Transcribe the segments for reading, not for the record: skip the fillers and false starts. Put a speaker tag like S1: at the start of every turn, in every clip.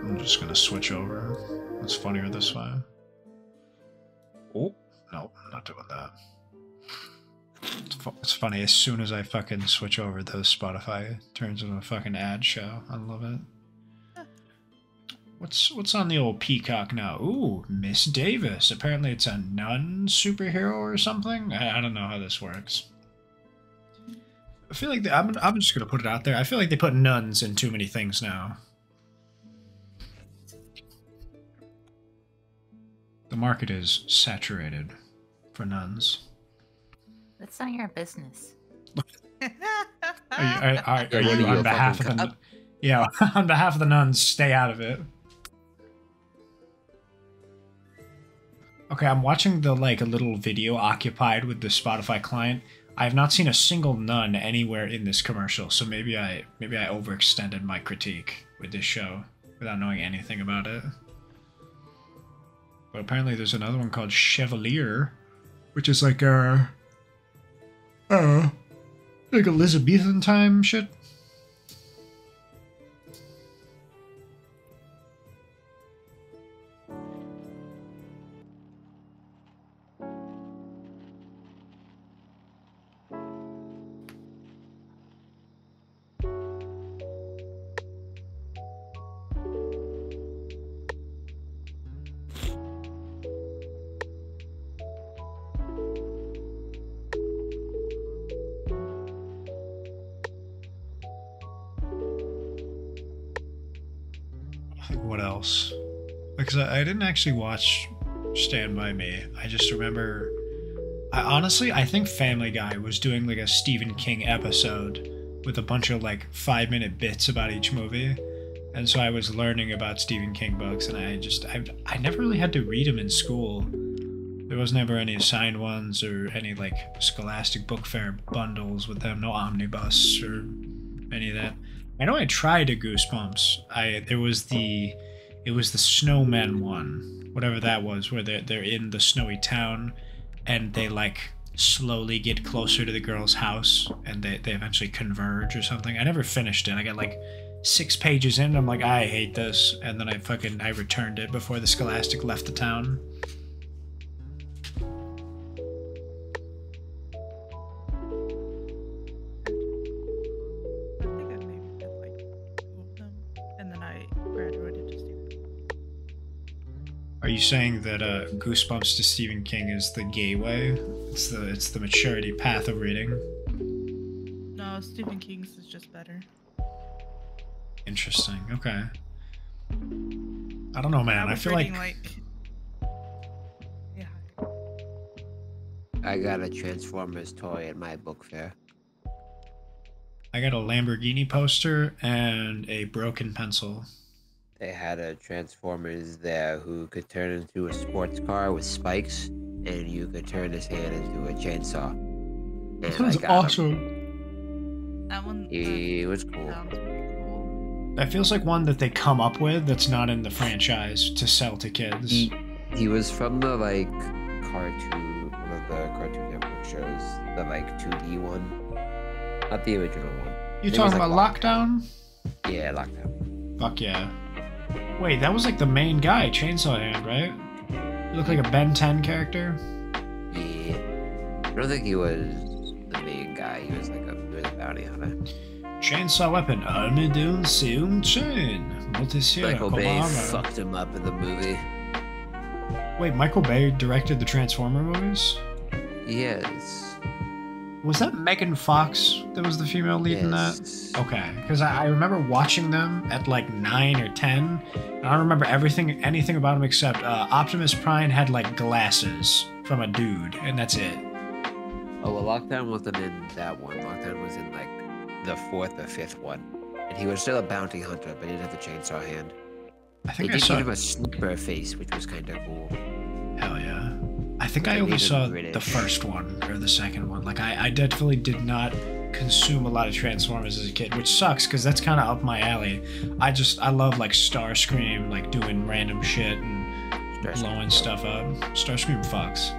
S1: I'm just gonna switch over. It's funnier this way. Oh, no, I'm not doing that. It's funny, as soon as I fucking switch over, those Spotify turns into a fucking ad show. I love it. What's on the old Peacock now? Ooh, Miss Davis. Apparently it's a nun superhero or something. I don't know how this works. I feel like I'm just gonna put it out there. I feel like they put nuns in too many things now. The market is saturated for nuns.
S2: That's not your business.
S1: Are you on behalf of the? Yeah, on behalf of the nuns, stay out of it. Okay, I'm watching the a little video occupied with the Spotify client. I have not seen a single nun anywhere in this commercial, so maybe I overextended my critique with this show without knowing anything about it. But apparently there's another one called Chevalier, which is like Elizabethan time shit. What else? Because I didn't actually watch Stand By Me. I just remember. I think Family Guy was doing like a Stephen King episode with a bunch of like 5-minute bits about each movie. And so I was learning about Stephen King books, and I never really had to read them in school. There was never any assigned ones or any like Scholastic Book Fair bundles with them, no omnibus or any of that. I know I tried a Goosebumps. It was the Snowmen one, whatever that was, where they're in the snowy town, and they like slowly get closer to the girl's house, and they eventually converge or something. I never finished it. I got like 6 pages in, and I'm like, I hate this, and then I returned it before the Scholastic left the town. Are you saying that Goosebumps to Stephen King is the gay way? It's the maturity path of reading?
S3: No, Stephen King's is just better.
S1: Interesting. Okay. I don't know, man. I feel like...
S3: Yeah.
S4: I got a Transformers toy at my book fair.
S1: I got a Lamborghini poster and a broken pencil.
S4: They had a Transformers there who could turn into a sports car with spikes, and you could turn his hand into a chainsaw. And
S1: That sounds awesome.
S3: That one.
S4: He was cool.
S3: Sounds pretty cool.
S1: That feels like one that they come up with that's not in the franchise to sell to kids.
S4: He was from the like cartoon, one of the Cartoon Network shows, the like 2D one, not the original one.
S1: You talking about Lockdown?
S4: Yeah, Lockdown.
S1: Fuck yeah. Wait, that was like the main guy, Chainsaw Hand, right? He looked like a Ben 10 character.
S4: Yeah, I don't think he was the main guy. He was like a bounty hunter.
S1: Chainsaw weapon, army doon seum chain.
S4: Michael Bay fucked him up in the movie.
S1: Wait, Michael Bay directed the Transformer movies?
S4: Yes.
S1: Was that Megan Fox that was the female lead in that? Okay, because I remember watching them at like 9 or 10. And I don't remember anything about them except Optimus Prime had like glasses from a dude, and that's it.
S4: Oh, well, Lockdown wasn't in that one. Lockdown was in like the 4th or 5th one. And he was still a bounty hunter, but he didn't have the chainsaw hand.
S1: I think
S4: they
S1: I
S4: did
S1: saw
S4: give him a sniper face, which was kind of cool.
S1: Hell yeah. I think I only saw the first one or the second one. Like I definitely did not consume a lot of Transformers as a kid, which sucks because that's kind of up my alley. I love like Starscream, like doing random shit and blowing stuff up. Starscream fucks.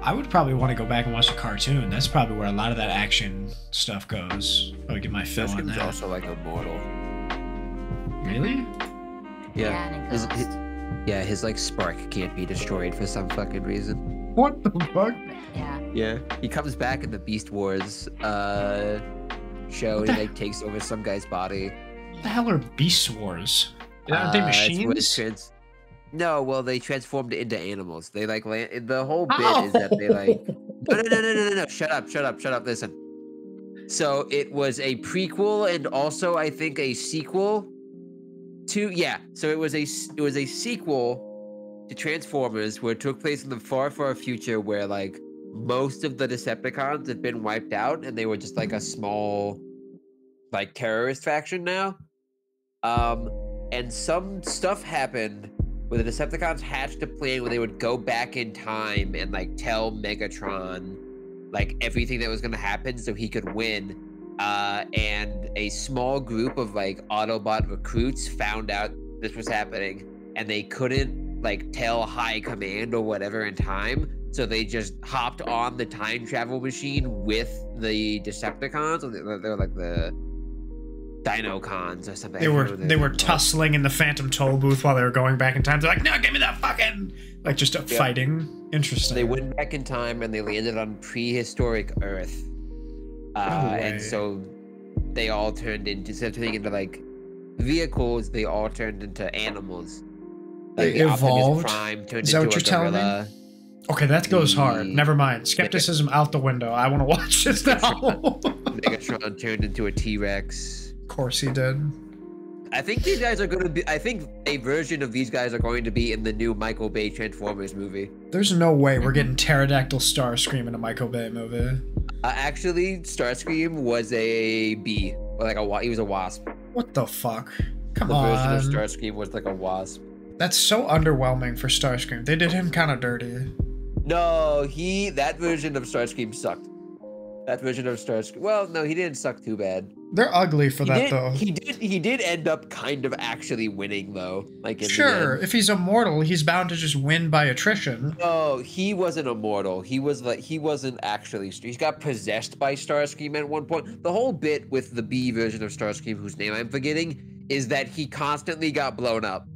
S1: I would probably want to go back and watch the cartoon. That's probably where a lot of that action stuff goes. I would get my fill on that.
S4: Starscream's also like immortal.
S1: Really?
S4: Yeah, his like spark can't be destroyed for some fucking reason.
S1: What the fuck?
S2: Yeah.
S4: He comes back in the Beast Wars show. He like takes over some guy's body.
S1: What the hell are Beast Wars? Aren't they machines?
S4: No, well they transformed into animals. They like the whole bit is that they like no. Shut up. Listen. So it was a prequel and also I think a sequel to So it was a sequel to Transformers where it took place in the far future where like most of the Decepticons had been wiped out and they were just like a small like terrorist faction now. And some stuff happened where the Decepticons hatched a plan where they would go back in time and like tell Megatron like everything that was going to happen so he could win. And a small group of like Autobot recruits found out this was happening and they couldn't like tell high command or whatever in time, so they just hopped on the time travel machine with the Decepticons. They're like the Dinocons or something.
S1: They were tussling in the Phantom Toll booth while they were going back in time. They're like, no, give me that fucking like just fighting. Interesting.
S4: They went back in time and they landed on prehistoric Earth. And so they all turned into, instead of turning into like vehicles, they all turned into animals. Like
S1: they evolved.
S4: Prime turned
S1: Is that
S4: into
S1: what you're telling
S4: gorilla.
S1: me? Okay, that goes hard. Never mind. Skepticism out the window. I want to watch this now.
S4: Megatron turned into a T-Rex.
S1: Of course he did.
S4: I think these guys are going to be. I think a version of these guys are going to be in the new Michael Bay Transformers movie.
S1: There's no way we're getting Pterodactyl Starscream in a Michael Bay movie.
S4: Actually, Starscream was a bee, or like a he was a wasp.
S1: What the fuck? Come
S4: The
S1: on.
S4: version of Starscream was like a wasp.
S1: That's so underwhelming for Starscream. They did him kind of dirty.
S4: No, that version of Starscream sucked. That version of Starscream. Well, no, he didn't suck too bad.
S1: They're ugly for that though.
S4: He did end up kind of actually winning though. Like in the
S1: Sure,
S4: end.
S1: if he's immortal, he's bound to just win by attrition.
S4: No, he wasn't immortal. He wasn't actually. He got possessed by Starscream at one point. The whole bit with the B version of Starscream, whose name I'm forgetting, is that he constantly got blown up.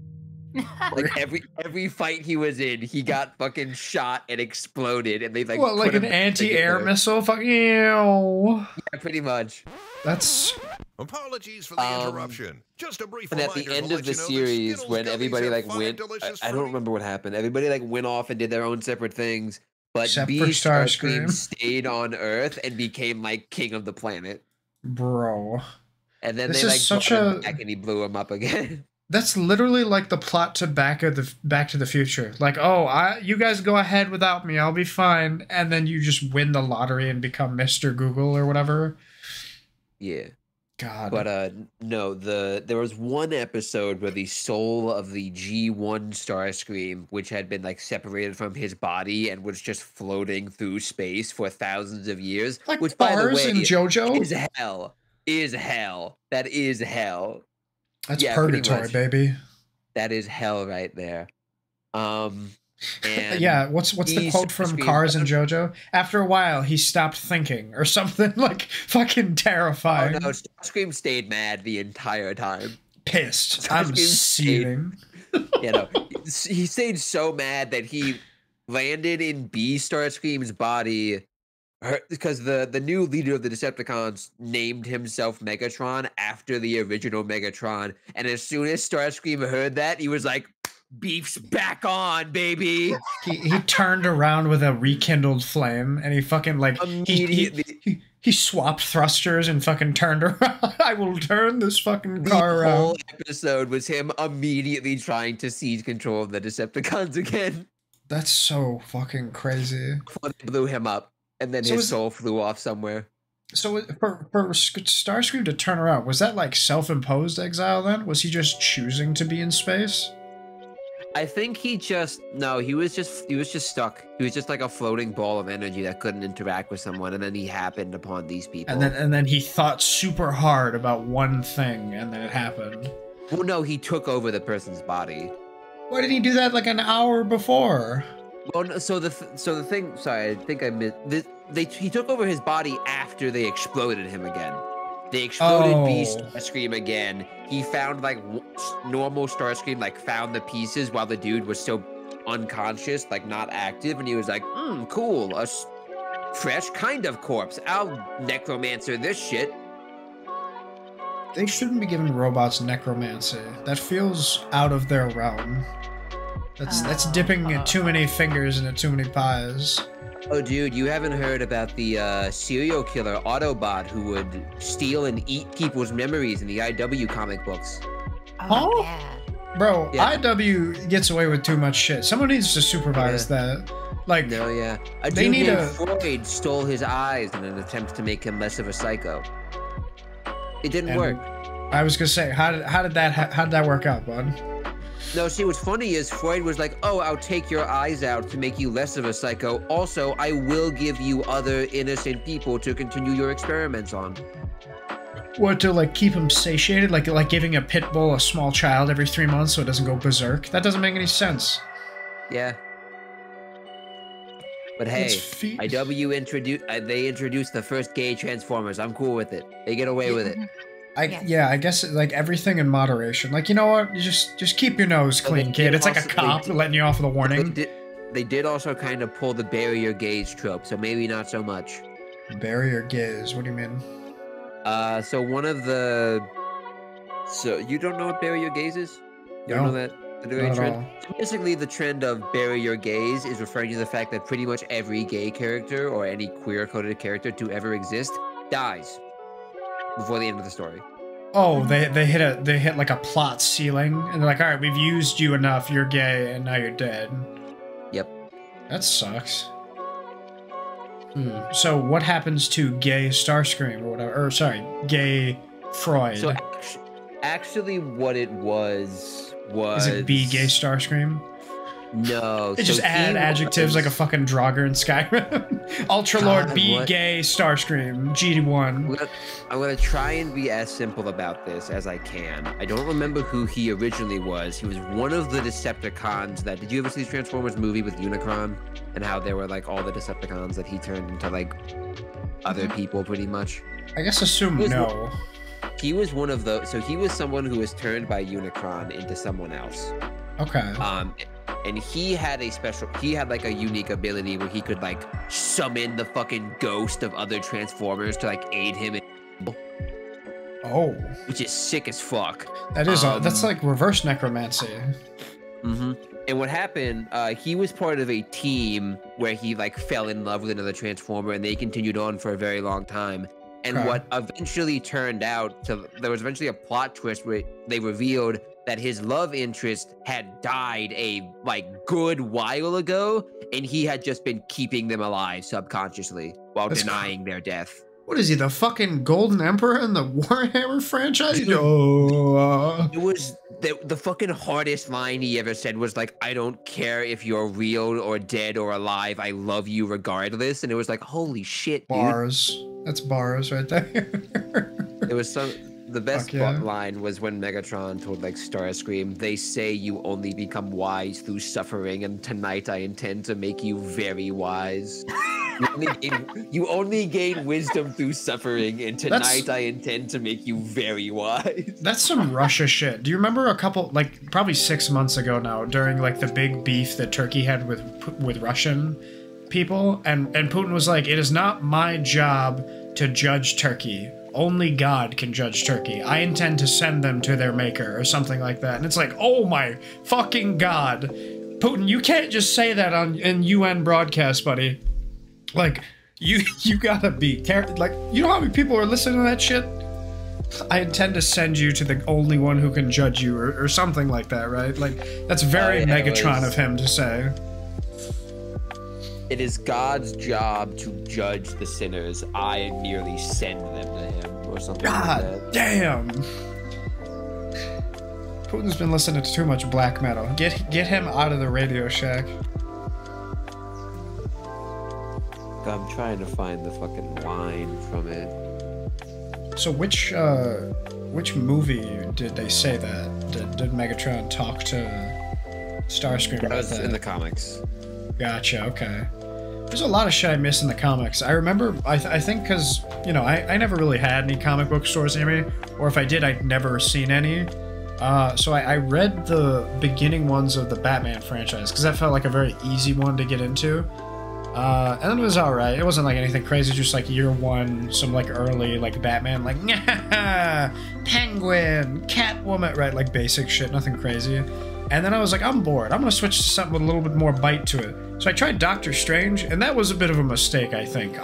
S4: Like every fight he was in, he got fucking shot and exploded, and they like
S1: What, like
S4: put
S1: an
S4: him
S1: anti-air
S4: together.
S1: missile? Fuck you.
S4: Yeah, pretty much.
S1: That's
S5: Apologies for the interruption. Just a brief
S4: And at
S5: reminder
S4: the end
S5: to
S4: of
S5: let
S4: the
S5: you know that
S4: series,
S5: Skittles
S4: when
S5: gummies
S4: everybody
S5: have
S4: like
S5: 5
S4: went,
S5: delicious
S4: I don't
S5: fruity-
S4: remember what happened. Everybody like went off and did their own separate things, but
S1: Except
S4: B
S1: for
S4: Starscream
S1: Starscream.
S4: stayed on Earth and became like king of the planet.
S1: bro.
S4: And then
S1: This
S4: they
S1: is
S4: like
S1: such
S4: brought him
S1: a-
S4: back and he blew him up again.
S1: That's literally like the plot to Back to the Future. Like, oh, you guys go ahead without me, I'll be fine, and then you just win the lottery and become Mr. Google or whatever.
S4: Yeah.
S1: God.
S4: But no, there was one episode where the soul of the G1 Starscream, which had been like separated from his body and was just floating through space for thousands of years,
S1: like
S4: which by the
S1: bars
S4: way
S1: in JoJo.
S4: is hell. Is hell. That is hell.
S1: That's
S4: yeah, pretty
S1: purgatory,
S4: much.
S1: baby.
S4: That is hell right there. And
S1: Yeah, what's the quote from
S4: Starscream-
S1: Cars and JoJo? After a while, he stopped thinking, or something like fucking
S4: Oh
S1: terrifying.
S4: no, Starscream stayed mad the entire time.
S1: Pissed. I'm
S4: Starscream
S1: seething.
S4: You know, he stayed so mad that he landed in B Starscream's body because the new leader of the Decepticons named himself Megatron after the original Megatron. And as soon as Starscream heard that, he was like, beef's back on, baby.
S1: He turned around with a rekindled flame, and he fucking like
S4: Immediately.
S1: he swapped thrusters and fucking turned around. I will turn this fucking car
S4: The whole
S1: around.
S4: episode was him immediately trying to seize control of the Decepticons again.
S1: That's so fucking crazy.
S4: Before they blew him up, and then
S1: So
S4: his
S1: is-
S4: soul flew off somewhere.
S1: So for Starscream to turn around, was that like self-imposed exile then? Was he just choosing to be in space?
S4: I think he was just stuck. He was just like a floating ball of energy that couldn't interact with someone, and then he happened upon these people.
S1: And then he thought super hard about one thing, and then it happened.
S4: Well, no, he took over the person's body.
S1: Why didn't he do that like an hour before?
S4: Well, no, so the thing. Sorry, I think I missed. He took over his body after they exploded him again. They exploded B Starscream again. He found like normal Starscream, like found the pieces while the dude was still unconscious, like not active, and he was like, cool, a fresh kind of corpse. I'll necromancer this shit.
S1: They shouldn't be giving robots necromancy. That feels out of their realm. That's dipping too many fingers into too many pies.
S4: Oh, dude, you haven't heard about the serial killer Autobot who would steal and eat people's memories in the IW comic books?
S2: Oh,
S1: Huh?
S2: yeah.
S1: Bro,
S4: Yeah.
S1: IW gets away with too much shit. Someone needs to supervise that. Like,
S4: No, yeah. A
S1: They
S4: dude
S1: need
S4: named
S1: a-
S4: Freud stole his eyes in an attempt to make him less of a psycho. It didn't
S1: and
S4: work.
S1: I was gonna say, how did that work out, bud?
S4: No, see, what's funny is Freud was like, oh, I'll take your eyes out to make you less of a psycho. Also, I will give you other innocent people to continue your experiments on.
S1: What, to like keep him satiated, like giving a pit bull a small child every 3 months so it doesn't go berserk? That doesn't make any sense.
S4: Yeah. But hey, IW they introduced the first gay Transformers. I'm cool with it. They get away with it.
S2: Yes.
S1: Yeah, I guess like everything in moderation. Like, you know what? You just keep your nose
S4: Well,
S1: clean,
S4: they
S1: kid.
S4: did
S1: It's like a
S4: also- they
S1: cop
S4: did-
S1: letting you off with a warning.
S4: They did also kind of pull the barrier gaze trope, so maybe not so much.
S1: Barrier gaze. What do you mean?
S4: So one of the... So you don't know what barrier gaze is? You don't
S1: No,
S4: know that? The
S1: not at
S4: trend?
S1: all.
S4: So basically, the trend of barrier gaze is referring to the fact that pretty much every gay character or any queer-coded character to ever exist dies before the end of the story.
S1: Oh, they hit like a plot ceiling, and they're like, all right, we've used you enough. You're gay, and now you're dead.
S4: Yep.
S1: That sucks. So what happens to gay Starscream or whatever? Or sorry, gay Freud?
S4: So actually, what it was
S1: is it B gay Starscream?
S4: No.
S1: They just add adjectives like a fucking Draugr in Skyrim. Ultralord B gay Starscream GD1.
S4: I'm gonna try and be as simple about this as I can. I don't remember who he originally was. He was one of the Decepticons that. Did you ever see the Transformers movie with Unicron and how there were like all the Decepticons that he turned into like other people, pretty much?
S1: I guess assume no.
S4: He was one of those. So he was someone who was turned by Unicron into someone else.
S1: Okay.
S4: And he had like a unique ability where he could like summon the fucking ghost of other Transformers to like aid him.
S1: Oh.
S4: Which is sick as fuck.
S1: That is, that's like reverse necromancy.
S4: Mm-hmm. And what happened, he was part of a team where he like fell in love with another Transformer and they continued on for a very long time. And what eventually turned out to, there was eventually a plot twist where they revealed that his love interest had died a like good while ago, and he had just been keeping them alive subconsciously while denying their death.
S1: What is he, the fucking Golden Emperor in the Warhammer franchise?
S4: It was the fucking hardest line he ever said was like, "I don't care if you're real or dead or alive. I love you regardless." And it was like, holy shit, dude.
S1: Bars. That's bars right there.
S4: It was some. The best line was when Megatron told like Starscream, "They say you only become wise through suffering, and tonight I intend to make you very wise." You only gain wisdom through suffering, and tonight I intend to make you very wise.
S1: That's some Russia shit. Do you remember a couple, like probably 6 months ago now, during like the big beef that Turkey had with Russian people, and Putin was like, "It is not my job to judge Turkey. Only God can judge Turkey. I intend to send them to their maker," or something like that. And it's like, oh my fucking God. Putin, you can't just say that in UN broadcast, buddy. Like, you gotta be careful. Like, you know how many people are listening to that shit? I intend to send you to the only one who can judge you, or something like that, right? Like, that's very Megatron of him to say.
S4: It is God's job to judge the sinners. I merely send them to him, or something like that.
S1: God damn. Putin's been listening to too much black metal. Get him out of the Radio Shack.
S4: I'm trying to find the fucking line from it.
S1: So which movie did they say that? Did Megatron talk to Starscream about that?
S4: That was in the comics.
S1: Gotcha, okay. There's a lot of shit I miss in the comics. I remember, I think because, you know, I never really had any comic book stores near me, or if I did, I'd never seen any. So I read the beginning ones of the Batman franchise, because that felt like a very easy one to get into. And then it was alright. It wasn't like anything crazy, just like year one, some like early like Batman, like Penguin, Catwoman, right? Like basic shit, nothing crazy. And then I was like, I'm bored. I'm gonna switch to something with a little bit more bite to it. So I tried Doctor Strange, and that was a bit of a mistake, I think.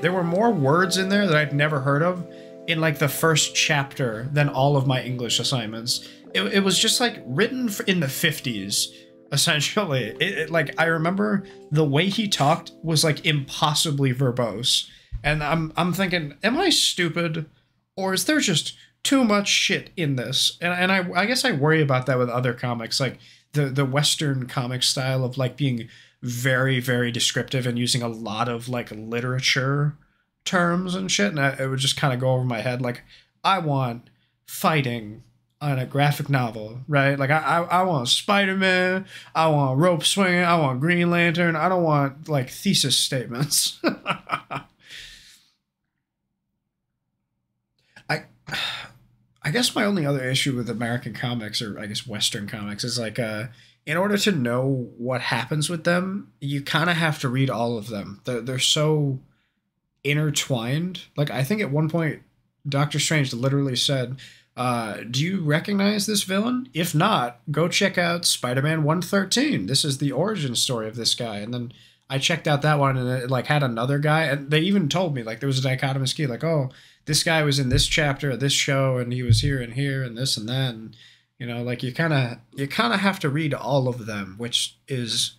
S1: There were more words in there that I'd never heard of in like the first chapter than all of my English assignments. It was just like written in the 50s. Essentially, like I remember the way he talked was like impossibly verbose, and I'm thinking, am I stupid, or is there just too much shit in this? And I guess I worry about that with other comics, like the Western comic style of like being very, very descriptive and using a lot of like literature terms and shit, and it would just kind of go over my head. Like, I want fighting on a graphic novel, right? Like, I want Spider-Man, I want rope swinging, I want Green Lantern, I don't want, like, thesis statements. I guess my only other issue with American comics, or I guess Western comics, is like, in order to know what happens with them, you kind of have to read all of them. They're so intertwined. Like, I think at one point, Doctor Strange literally said, do you recognize this villain? If not, go check out Spider-Man 113. This is the origin story of this guy. And then I checked out that one, and it like had another guy, and they even told me like there was a dichotomous key, like, oh, this guy was in this chapter of this show, and he was here and here and this and that, and you know, like you kind of have to read all of them, which is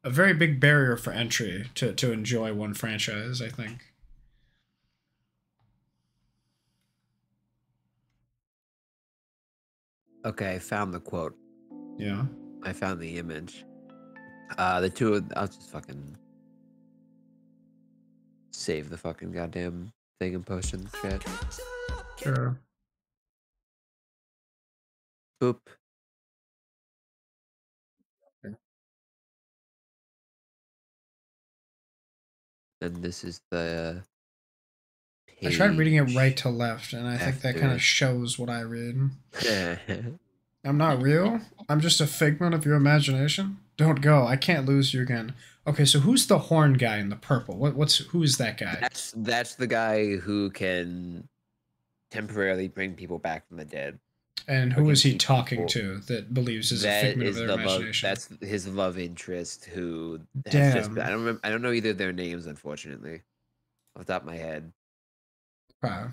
S1: a very big barrier for entry to enjoy one franchise, I think.
S4: Okay, I found the quote.
S1: Yeah.
S4: I found the image. The two of I'll just fucking save the fucking goddamn thing and post in the chat.
S1: Sure.
S4: Boop. And this is the
S1: I tried reading it
S4: page
S1: right to left, and I think that kind
S4: after.
S1: of shows what I read.
S4: Yeah.
S1: I'm not real. I'm just a figment of your imagination. Don't go. I can't lose you again. Okay, so who's the horn guy in the purple? Who is that guy?
S4: That's the guy who can temporarily bring people back from the dead.
S1: And
S4: Or
S1: who
S4: can
S1: is he
S4: keep
S1: talking
S4: people.
S1: to that believes is a
S4: That
S1: figment
S4: is
S1: of
S4: the
S1: their
S4: love.
S1: imagination?
S4: That's his love interest. Who has
S1: Damn.
S4: just. I don't know either of their names, unfortunately, off the top of my head.
S1: Wow.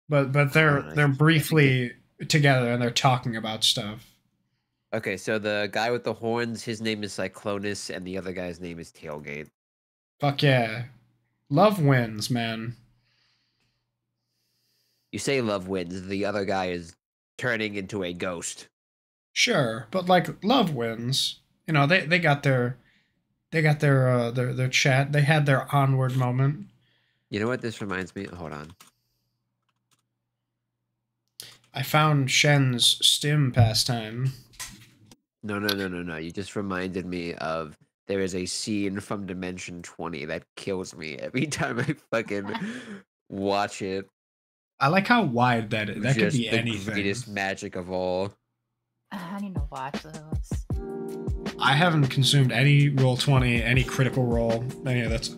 S1: But they're briefly together and they're talking about stuff.
S4: Okay, so the guy with the horns, his name is Cyclonus, and the other guy's name is Tailgate.
S1: Fuck yeah. Love wins, man.
S4: You say love wins. The other guy is turning into a ghost.
S1: Sure, but like love wins. You know, they got their chat. They had their onward moment.
S4: You know what this reminds me? Hold on.
S1: I found Shen's stim pastime.
S4: No. You just reminded me of there is a scene from Dimension 20 that kills me every time I fucking watch it.
S1: I like how wide that is. That could
S4: Just
S1: be
S4: the
S1: anything.
S4: greatest magic of all.
S2: I need to watch those.
S1: I haven't consumed any Roll20, any Critical Role, any of that.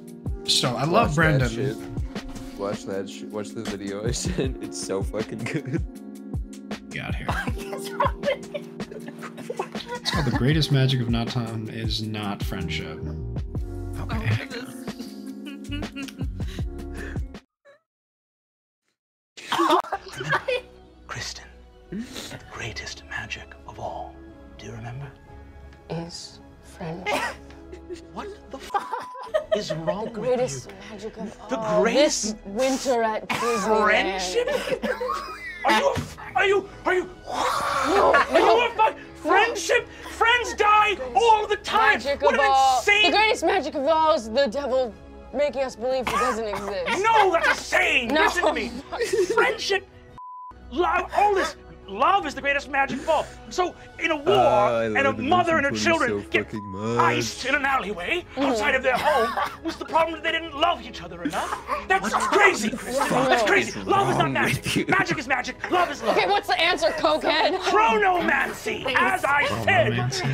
S1: So I love Brendan.
S4: Watch that shit. Watch the video I sent. It's so fucking good.
S1: Get out here.
S2: What's wrong with you?
S1: It's called The Greatest Magic of Not Time is Not Friendship. Okay.
S6: Kristen, the greatest magic of all. Do you remember?
S7: Is friendship.
S6: What the fuck is wrong with
S7: Greatest
S6: you?
S7: magic of
S6: The
S7: all.
S6: greatest
S7: This winter at Disneyland.
S6: Friendship? Are you
S7: No.
S6: friendship? Friends die all the time.
S7: Magic
S6: What
S7: of
S6: an
S7: all.
S6: insane.
S7: The greatest magic of all is the devil making us believe he doesn't exist.
S6: No, that's a saying.
S7: No.
S6: Listen to me. Friendship, love, all this. Love is the greatest magic of all. So, in a war, and a mother and her children get iced in an alleyway outside of their home, was the problem that they didn't love each other enough? That's crazy, Kristen. That's crazy. Love is not magic. Magic is magic. Love is love.
S7: Okay, what's the answer, cokehead?
S6: Chronomancy, as I said,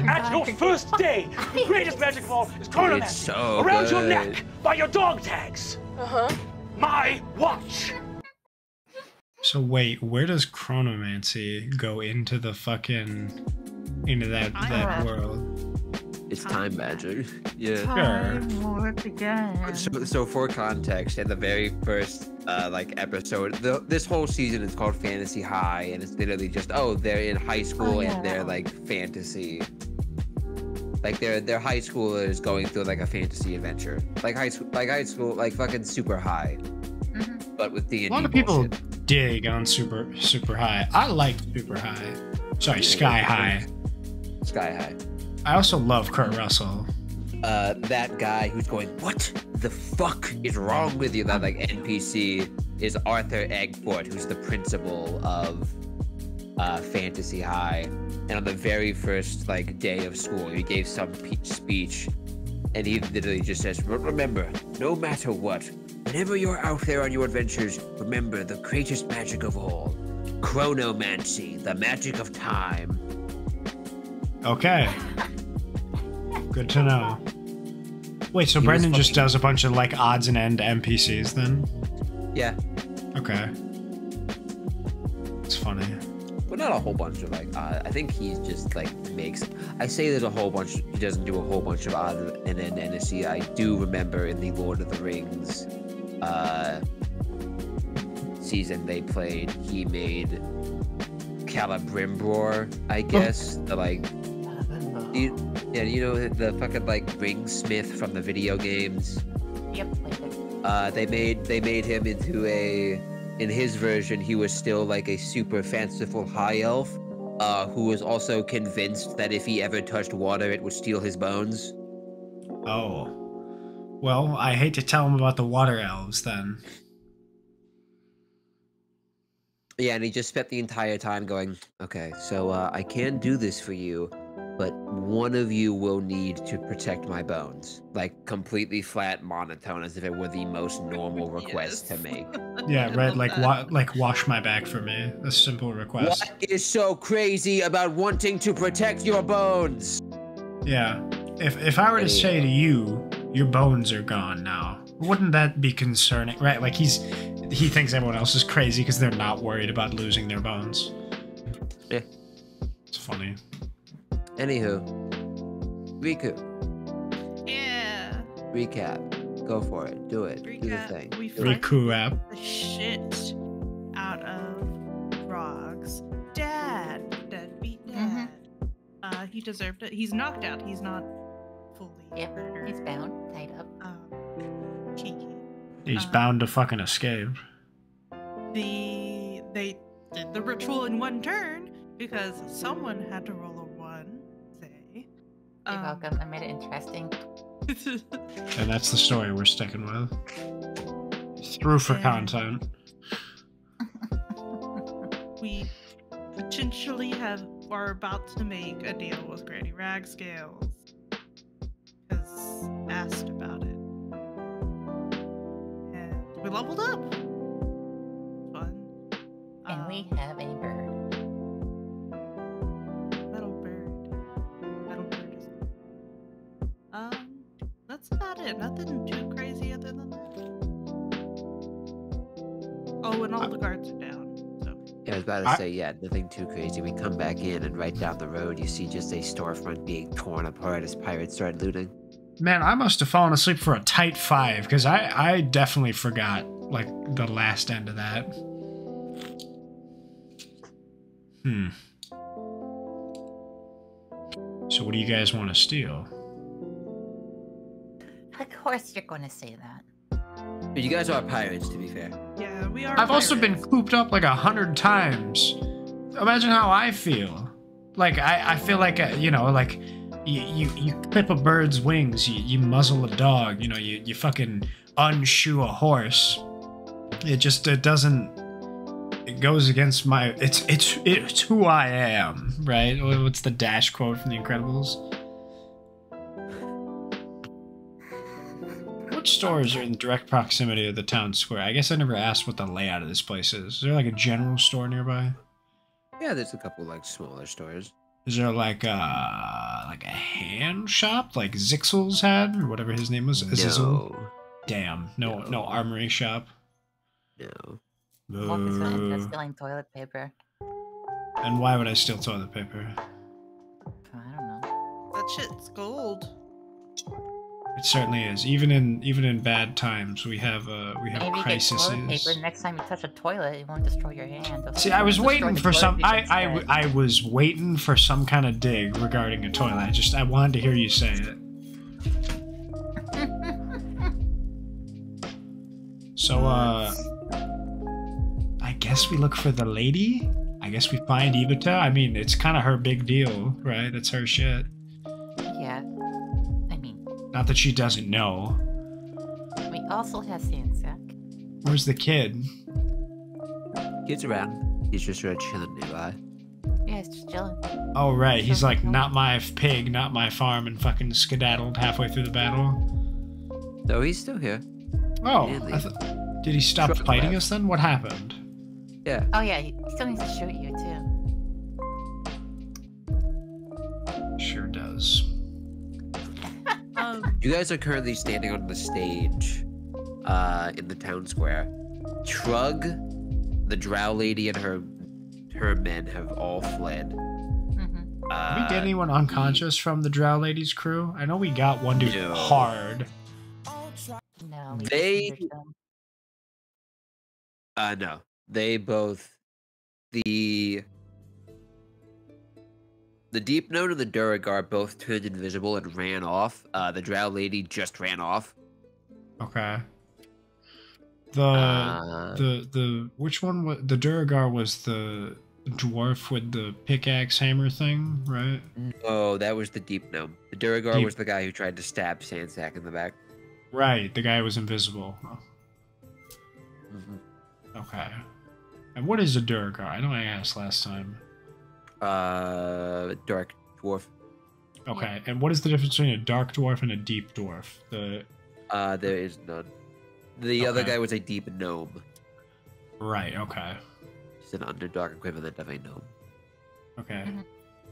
S6: at your first day. The greatest magic of all is chronomancy.
S4: It's so
S6: around your
S4: good.
S6: neck by your dog tags.
S7: Uh-huh.
S6: My watch.
S1: So wait, where does chronomancy go into the fucking that world?
S4: It's time magic. Yeah.
S2: Time warp again.
S4: So for context, in the very first episode, this whole season is called Fantasy High, and it's literally just they're in high school and they're like fantasy. Like they're high schoolers going through like a fantasy adventure, like high school, like fucking super high, but with D&D.
S1: A lot of people
S4: bullshit.
S1: dig on super high. I like super high. Sorry, sky high.
S4: Sky High.
S1: I also love Kurt Russell.
S4: That guy who's going, what the fuck is wrong with you? That like NPC is Arthur Eggfort, who's the principal of Fantasy High. And on the very first day of school, he gave some speech, and he literally just says, remember, no matter what, whenever you're out there on your adventures, remember the greatest magic of all, chronomancy, the magic of time.
S1: Okay. Good to know. Wait, so
S4: He was
S1: Brendan just
S4: fucking-
S1: does a bunch of odds and end NPCs then?
S4: Yeah,
S1: Okay. It's funny.
S4: but not a whole bunch of I think he just makes. I say there's a whole bunch. He doesn't do a whole bunch of odd and end NSC. I do remember in the Lord of the Rings, season they played, he made Celebrimbor, I guess. The like, you know the fucking like ringsmith from the video games.
S2: Yep, played it.
S4: They made him into in his version he was still like a super fanciful high elf, who was also convinced that if he ever touched water it would steal his bones.
S1: Oh. Well, I hate to tell him about the water elves then.
S4: Yeah, and he just spent the entire time going, okay, so I can do this for you, but one of you will need to protect my bones. Like, completely flat monotone, as if it were the most normal request to make.
S1: Yeah, right, like wash my back for me. A simple request.
S4: What is so crazy about wanting to protect your bones?
S1: Yeah. If I were to say to you, your bones are gone now, wouldn't that be concerning? Right, like he thinks everyone else is crazy because they're not worried about losing their bones.
S4: Yeah.
S1: It's funny.
S4: Anywho, Riku,
S3: Yeah.
S4: recap. Go for it. Do it. Do the
S3: Recap.
S4: thing.
S3: We
S4: Do it.
S1: Riku app.
S3: the shit out of Rog's dad. Deadbeat dad. He deserved it. He's knocked out. He's not fully
S2: Yep,
S3: murdered.
S2: he's bound, tied up.
S3: Kiki.
S1: He's bound to fucking escape.
S3: They did the ritual in one turn because someone had to roll a 1. Say.
S2: You're welcome. I made it interesting.
S1: And that's the story we're sticking with. Through for content.
S3: We potentially are about to make a deal with Granny Ragscales. Because asked about it. And we leveled up. Fun.
S2: And we have a bird.
S3: Metal bird. Metal bird is that's about it. Nothing too crazy other than that. Oh, and all the guards are down. So
S4: Yeah, I was about to say, yeah, nothing too crazy. We come back in, and right down the road, you see just a storefront being torn apart as pirates start looting.
S1: Man, I must have fallen asleep for a tight 5 because I definitely forgot like the last end of that. So what do you guys want to steal?
S2: Of course you're going to say that.
S4: But you guys are pirates, to be fair.
S3: yeah, we are.
S1: I've also been
S3: pirates.
S1: cooped up like 100 times. Imagine how I feel. Like I feel like you know, like you clip a bird's wings, you muzzle a dog, you know, you fucking unshoe a horse. It doesn't. It goes against my. It's who I am, right? What's the Dash quote from The Incredibles? Which stores are in direct proximity of the town square? I guess I never asked what the layout of this place is. Is there like a general store nearby?
S4: Yeah, there's a couple like smaller stores.
S1: Is there like a hand shop like Zixel's had or whatever his name was? Zizzle? Damn, no armory shop.
S4: No.
S2: Wolf is going to end
S1: Boo.
S2: up stealing toilet paper.
S1: And why would I steal toilet paper?
S2: I don't know.
S3: That shit's gold.
S1: It certainly is. Even in bad times, we have
S2: Maybe you get toilet
S1: crises.
S2: paper. Next time you touch a toilet, it won't destroy your hand.
S1: See, I was
S2: It'll destroy
S1: waiting
S2: the
S1: for
S2: toilet
S1: some.
S2: paper instead.
S1: I was waiting for some kind of dig regarding a toilet. I wanted to hear you say it. So I guess we look for the lady. I guess we find Ibata. I mean, it's kind of her big deal, right? It's her shit.
S2: Yeah. I mean,
S1: Not that she doesn't know.
S2: we also have Sansak.
S1: Where's the kid?
S4: Kid's around. He's just sort of chilling nearby.
S2: Yeah, he's just chilling.
S1: Oh, right. He's like, not my pig, not my farm, and fucking skedaddled halfway through the battle.
S4: No, he's still here.
S1: Oh,
S4: Really?
S1: did he stop
S4: Truck
S1: fighting
S4: left.
S1: us then? What happened?
S4: Yeah.
S2: Oh yeah, he still needs to shoot you too.
S1: Sure does.
S4: You guys are currently standing on the stage in the town square. Trug, the drow lady, and her men have all fled.
S2: Mm-hmm.
S1: Did we get anyone unconscious from the Drow Lady's crew? I know we got one dude
S4: No.
S1: hard.
S2: No, we
S4: They-
S2: just injured them.
S4: No. They both the Deep Note and the Duragar both turned invisible and ran off. The Drow lady just ran off.
S1: Okay. The which one was the Duragar was the dwarf with the pickaxe hammer thing, right?
S4: No, that was the Deep Gnome. The Duragar was the guy who tried to stab Sandsack in the back.
S1: Right, the guy was invisible. Okay. And what is a Duragar? I know I asked last time.
S4: Dark dwarf.
S1: Okay, and what is the difference between a dark dwarf and a deep dwarf?
S4: There is none. The other guy was a deep gnome.
S1: Right, okay.
S4: He's an underdark equivalent of a gnome.
S1: Okay.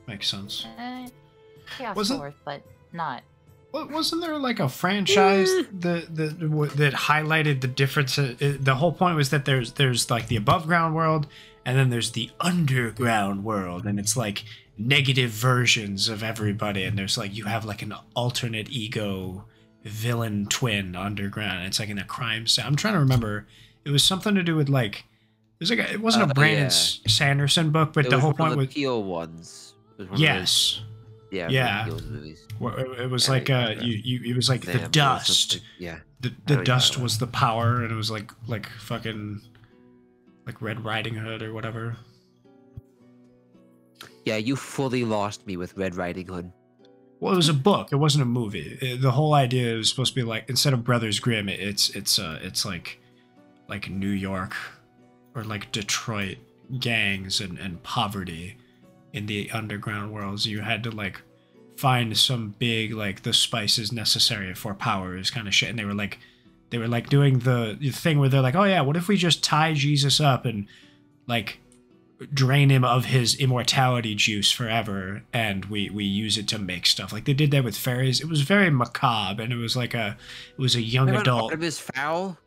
S1: Makes sense.
S2: Chaos Dwarf, but not.
S1: Wasn't there like a franchise that highlighted the difference? The whole point was that there's like the above ground world, and then there's the underground world, and it's like negative versions of everybody, and there's like you have like an alternate ego villain twin underground. It's like in a crime scene. I'm trying to remember. It was something to do with like it wasn't a Brandon Sanderson book, but the whole point was
S4: Peel ones.
S1: Yes. Yeah. It was like it was like the dust.
S4: Yeah.
S1: The dust was the power, and it was like fucking like Red Riding Hood or whatever. Yeah,
S4: you fully lost me with Red Riding Hood.
S1: Well, it was a book. It wasn't a movie. The whole idea was supposed to be like instead of Brothers Grimm, it's like New York or like Detroit gangs and poverty in the underground worlds. You had to like find some big like the spices necessary for powers kind of shit, and they were like doing the thing where they're like, oh yeah, what if we just tie Jesus up and like drain him of his immortality juice forever, and we use it to make stuff. Like they did that with fairies. It was very macabre, and it was a young adult.
S4: Artemis Fowl?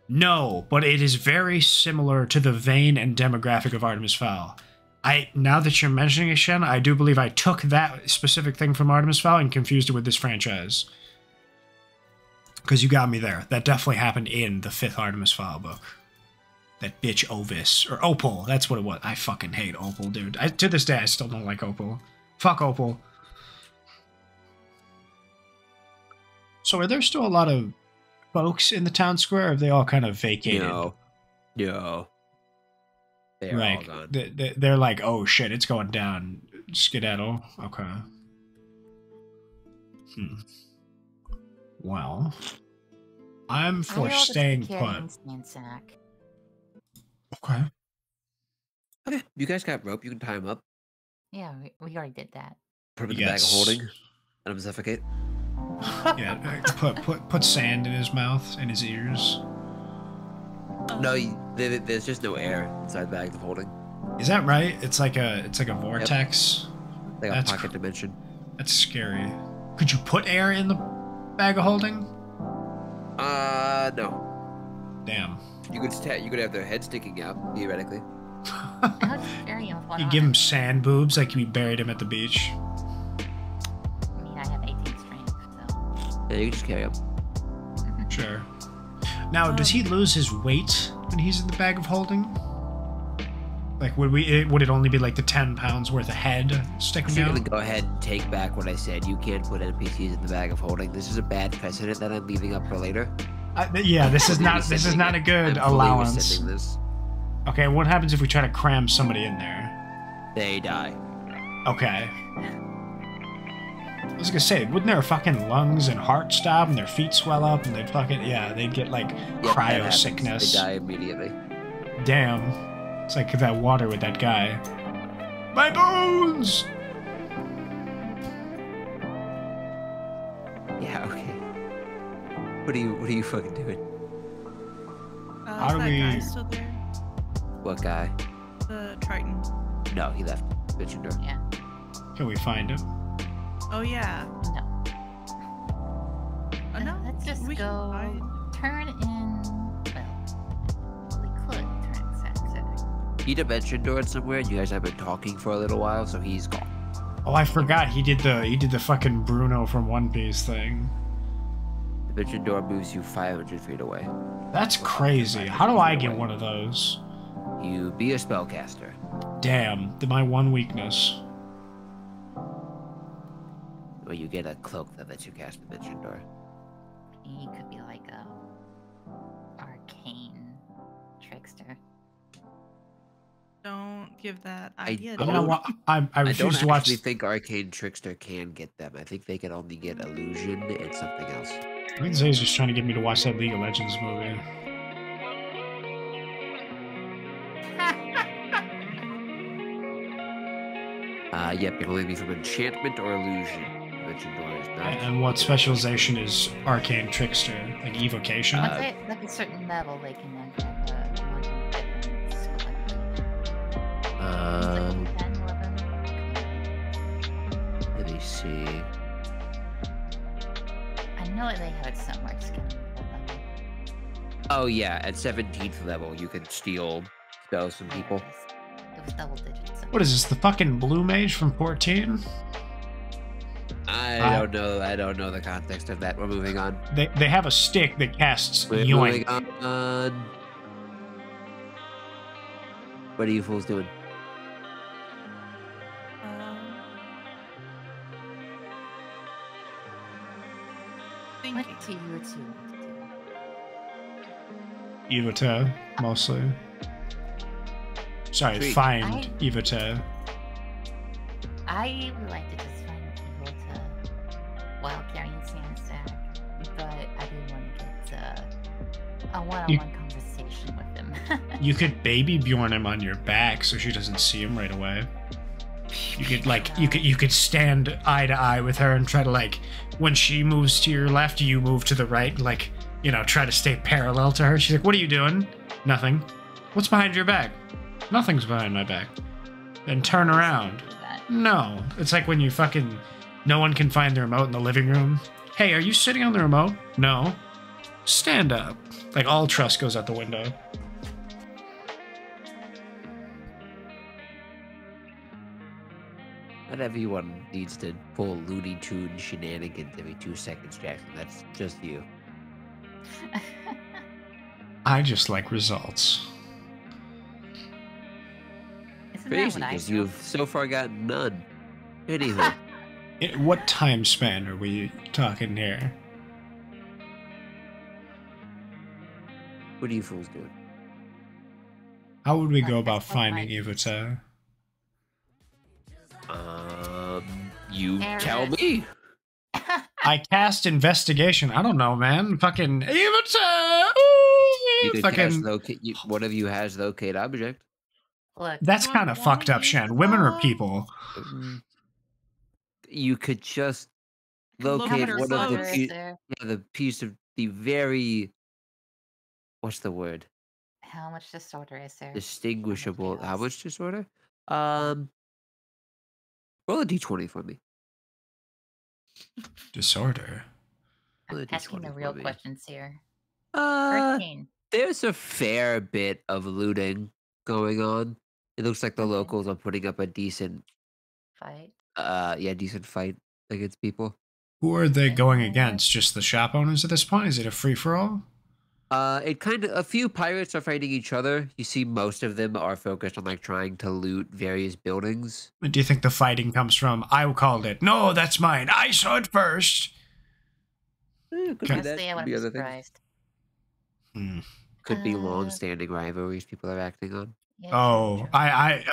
S1: No, but it is very similar to the vein and demographic of Artemis Fowl. Now that you're mentioning it, Shen, I do believe I took that specific thing from Artemis Fowl and confused it with this franchise. Because you got me there. That definitely happened in the 5th Artemis Fowl book. That bitch Ovis. Or Opal. That's what it was. I fucking hate Opal, dude. To this day, I still don't like Opal. Fuck Opal. So are there still a lot of folks in the town square, or have they all kind of vacated?
S4: No. They're all gone.
S1: They're like, oh shit, it's going down. Skedaddle. Okay. Well, I'm for staying put. Okay.
S4: Okay. You guys got rope. You can tie him up.
S2: Yeah, we already did that.
S4: Put him in the bag of holding. Let him suffocate.
S1: Yeah. Put sand in his mouth and his ears.
S4: No, there's just no air inside the bag of holding.
S1: Is that right? It's like a vortex.
S4: Yep. Like a pocket dimension.
S1: That's scary. Could you put air in the bag of holding?
S4: No.
S1: Damn.
S4: You could have their head sticking out theoretically.
S1: You give him sand boobs like you buried him at the beach.
S2: I mean, I have 18 strength, so.
S4: Yeah, you can just carry him.
S1: Sure. Now, does he lose his weight when he's in the bag of holding? Like, would it only be like the 10 pounds worth of head sticking out?
S4: I'm gonna go ahead and take back what I said. You can't put NPCs in the bag of holding. This is a bad precedent that I'm leaving up for later.
S1: Yeah, this is not a good allowance.
S4: This.
S1: Okay, what happens if we try to cram somebody in there?
S4: They die.
S1: Okay. I was gonna say, wouldn't their fucking lungs and heart stop and their feet swell up and they'd get like cryo sickness.
S4: They die immediately.
S1: Damn. It's like that water with that guy. My bones!
S4: Yeah, okay. What are you fucking doing?
S1: How do
S3: that
S1: we...
S3: guy still there?
S4: What guy?
S3: The Triton.
S4: No, he left. Bitchin' door.
S2: Yeah.
S1: Can we find him?
S3: Oh yeah.
S2: No.
S3: No.
S2: Let's just
S3: we
S2: go turn in. Well, we could turn in
S4: He dimension doored somewhere, and you guys have been talking for a little while, so he's gone.
S1: Oh, I forgot he did the fucking Bruno from One Piece thing.
S4: Dimension door moves you 500 feet away.
S1: That's crazy. How do I get one of those?
S4: You be a spellcaster.
S1: Damn, my one weakness.
S4: Or you get a cloak that lets you cast Dimension Door.
S2: He could be like a arcane trickster.
S3: Don't give that idea.
S1: I refuse to watch.
S4: I don't actually think Arcane Trickster can get them. I think they can only get Illusion and something else.
S1: I think Zay's just trying to get me to watch that League of Legends movie.
S4: Yep, it can only be from enchantment or illusion. Dimension Door is not.
S1: And what specialization is Arcane Trickster? Like evocation?
S2: Once they like a certain level, they can then grab one different skill, I believe. Like 10, 11.
S4: Let me see.
S2: I know they have it somewhere. Just can't remember what level.
S4: Oh yeah, at 17th level you can steal spells from people.
S2: It was double digits.
S1: What is this, the fucking Blue Mage from 14?
S4: I don't know. I don't know the context of that. We're moving on.
S1: They have a stick that casts
S4: We're
S1: yoink.
S4: moving on. What are you fools doing?
S2: What do you two?
S1: Evita, mostly. Sorry,
S4: Sweet.
S1: find Evita.
S2: I would like to just find Evita while carrying Santa sack, but I didn't want to get a one-on-one conversation with him.
S1: You could baby Bjorn him on your back so she doesn't see him right away. You could you could stand eye to eye with her and try to, like, when she moves to your left, you move to the right, like, you know, try to stay parallel to her. She's like, "What are you doing?" "Nothing." "What's behind your back?" "Nothing's behind my back." "Then turn around." No. It's like when you fucking, no one can find the remote in the living room. "Hey, are you sitting on the remote?" "No." "Stand up." Like, all trust goes out the window.
S4: Not everyone needs to pull Looney Tune shenanigans every 2 seconds, Jackson. That's just you.
S1: I just like results.
S2: Isn't
S4: Crazy,
S2: that what I
S4: because
S2: do?
S4: you've so far gotten none. Anywho.
S1: What time span are we talking here?
S4: What are you fools doing?
S1: How would we go about
S2: That's what
S1: finding
S2: I-
S1: Evita?
S4: You
S2: Eric.
S4: tell me.
S1: I cast investigation. I don't know, man. Fucking Evita!
S4: You
S1: Ooh,
S4: could
S1: fucking.
S4: cast locate. One of you has locate object.
S2: Look,
S1: That's
S3: Do I
S1: kind of
S3: wanna
S1: fucked up,
S3: use
S1: Shan. Women are
S3: that?
S1: people.
S4: You could just
S3: Look
S4: locate
S3: at her
S4: one of the
S3: clothes.
S4: the piece of the very, what's the word?
S2: How much disorder is there?
S4: Distinguishable. How
S2: chaos?
S4: much disorder? Roll a d20 for me.
S1: Disorder.
S4: Roll a
S2: I'm asking the
S4: D20
S2: real
S4: for me.
S2: questions here.
S4: Uh,
S2: Hurricane.
S4: there's a fair bit of looting going on. It looks like the
S2: Okay.
S4: locals are putting up a decent,
S2: Fight.
S4: decent fight against people.
S1: Who are they going
S2: Yeah.
S1: against? Just the shop owners at this point? Is it a free for all?
S4: It kind of, a few pirates are fighting each other. You see, most of them are focused on like trying to loot various buildings.
S1: Do you think the fighting comes from, "I called it"? "No, that's mine. I saw it first."
S4: Could be
S1: Okay.
S4: that.
S2: Honestly, I
S4: Could
S2: wouldn't
S4: be
S2: be
S4: other things.
S2: surprised.
S4: Could be
S2: Uh,
S4: long-standing rivalries people are acting on.
S2: Yeah,
S1: Oh,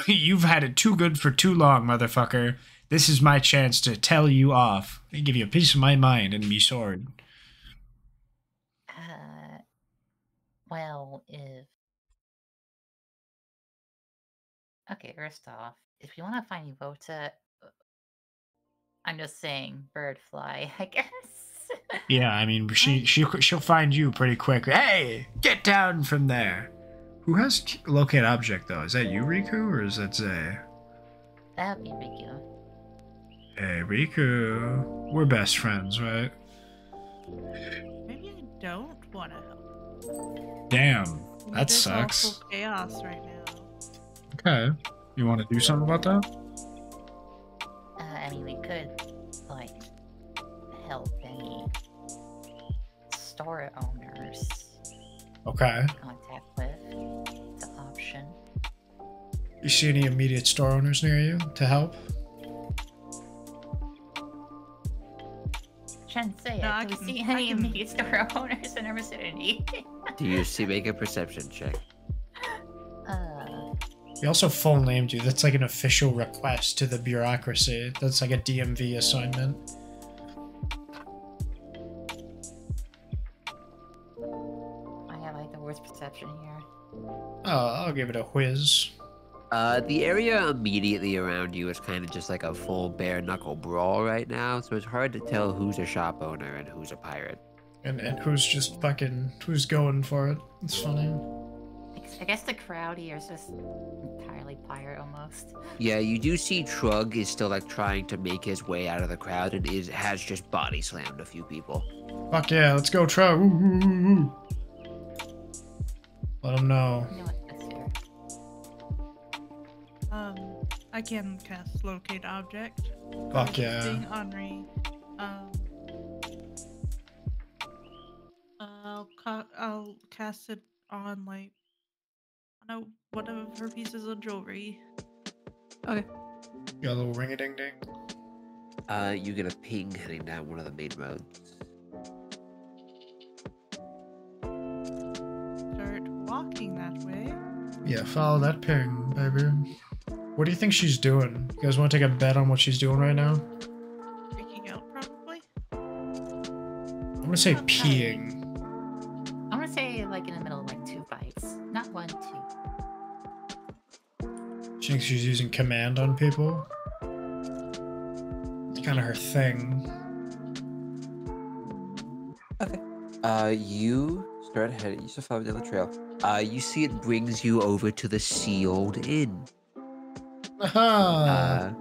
S2: true.
S1: you've had it too good for too long, motherfucker. This is my chance to tell you off. I give you a piece of my mind and me sword.
S2: Well, if... Okay, first off, if you want to find Evota, I'm just saying, bird fly, I guess.
S1: Yeah, I mean, she'll find you pretty quick. "Hey, get down from there." Who has locate object though? Is that you, Riku, or is that Zay?
S2: That would be Riku.
S1: Hey, Riku, we're best friends, right?
S3: Maybe I don't want to help.
S1: Damn,
S3: Maybe
S1: that
S3: there's
S1: sucks.
S3: awful chaos right now.
S1: Okay, you want to do something about that?
S2: I mean, we could, like, help any store owners
S1: Okay.
S2: contact with. It's an option.
S1: You see any immediate store owners near you to help?
S2: Shouldn't say
S3: No,
S2: it. Do we see any
S3: can-
S2: immediate store owners in our vicinity?
S4: Do you see? Make a perception check.
S1: He also full named you. That's like an official request to the bureaucracy. That's like a DMV assignment.
S2: I have like the worst perception here.
S1: Oh, I'll give it a whiz.
S4: The area immediately around you is kind of just like a full bare knuckle brawl right now, so it's hard to tell who's a shop owner and who's a pirate.
S1: And who's just fucking, who's going for it. It's funny.
S2: I guess the crowd here is just entirely pirate almost.
S4: Yeah, you do see Trug is still like trying to make his way out of the crowd and has just body slammed a few people.
S1: Fuck yeah, let's go, Trow. Ooh, ooh, ooh, ooh. Let him know.
S2: You know what? That's here.
S3: I can cast locate object.
S1: Fuck yeah.
S3: Being Henri. I'll cast it on like one of her pieces of jewelry.
S4: Okay.
S1: You got a little ring-a-ding-ding.
S4: You get a ping heading down one of the main roads.
S3: Start walking that way.
S1: Yeah, follow that ping, baby. What do you think she's doing? You guys want to take a bet on what she's doing right now?
S3: Freaking out, probably.
S1: I'm gonna say peeing.
S2: I want to say like in the middle of like 2 fights, not 1, 2.
S1: She thinks she's using command on people. It's kind of her thing.
S4: Okay. You start heading. You start following down the trail. You see it brings you over to the Sealed Inn.
S1: Aha!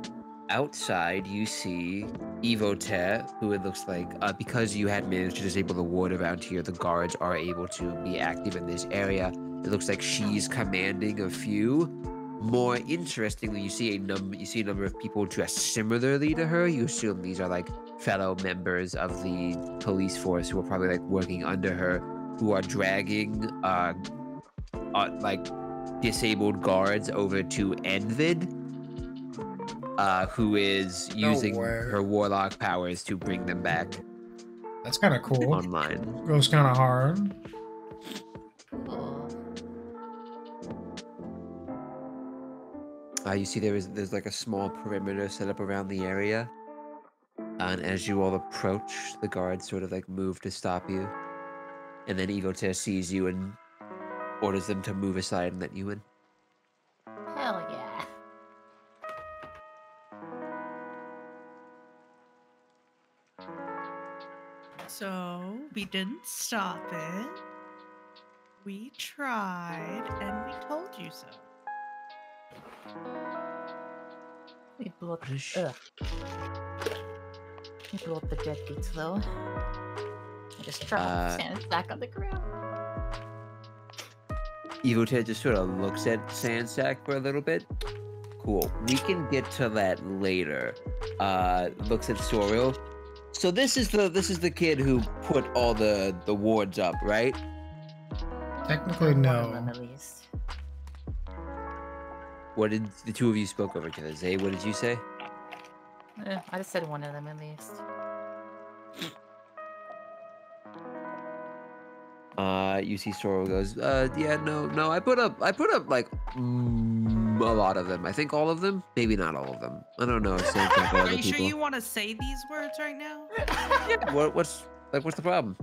S4: Outside, you see Evoter, who it looks like, because you had managed to disable the ward around here, the guards are able to be active in this area. It looks like she's commanding a few. More interestingly, you see a number of people dressed similarly to her. You assume these are like fellow members of the police force who are probably like working under her, who are dragging like disabled guards over to Envid, who is using her warlock powers to bring them back.
S1: That's kind of cool.
S4: Online.
S1: Goes kind of hard.
S2: Cool.
S4: You see there's like a small perimeter set up around the area. And as you all approach, the guards sort of like move to stop you. And then Evoter sees you and orders them to move aside and let you in.
S2: Hell yeah.
S3: So we didn't stop it. We tried, and we told you so.
S2: We blew up. Ugh. We blew up the deadbeats though. I just dropped Santa's back on the ground.
S4: Evoter just sort of looks at Sandsack for a little bit. Cool. We can get to that later. Looks at Sorrel. So this is the kid who put all the wards up, right?
S1: Technically,
S2: One of
S1: no.
S2: them, at least.
S4: What did the two of you spoke over each other? Zay, what did you say?
S2: I just said one of them at least.
S4: You see Sorrel goes, yeah, no, I put up like a lot of them. I think all of them, maybe not all of them. I don't know.
S3: Are you sure you want to say these words right now?
S4: Yeah, what's the problem?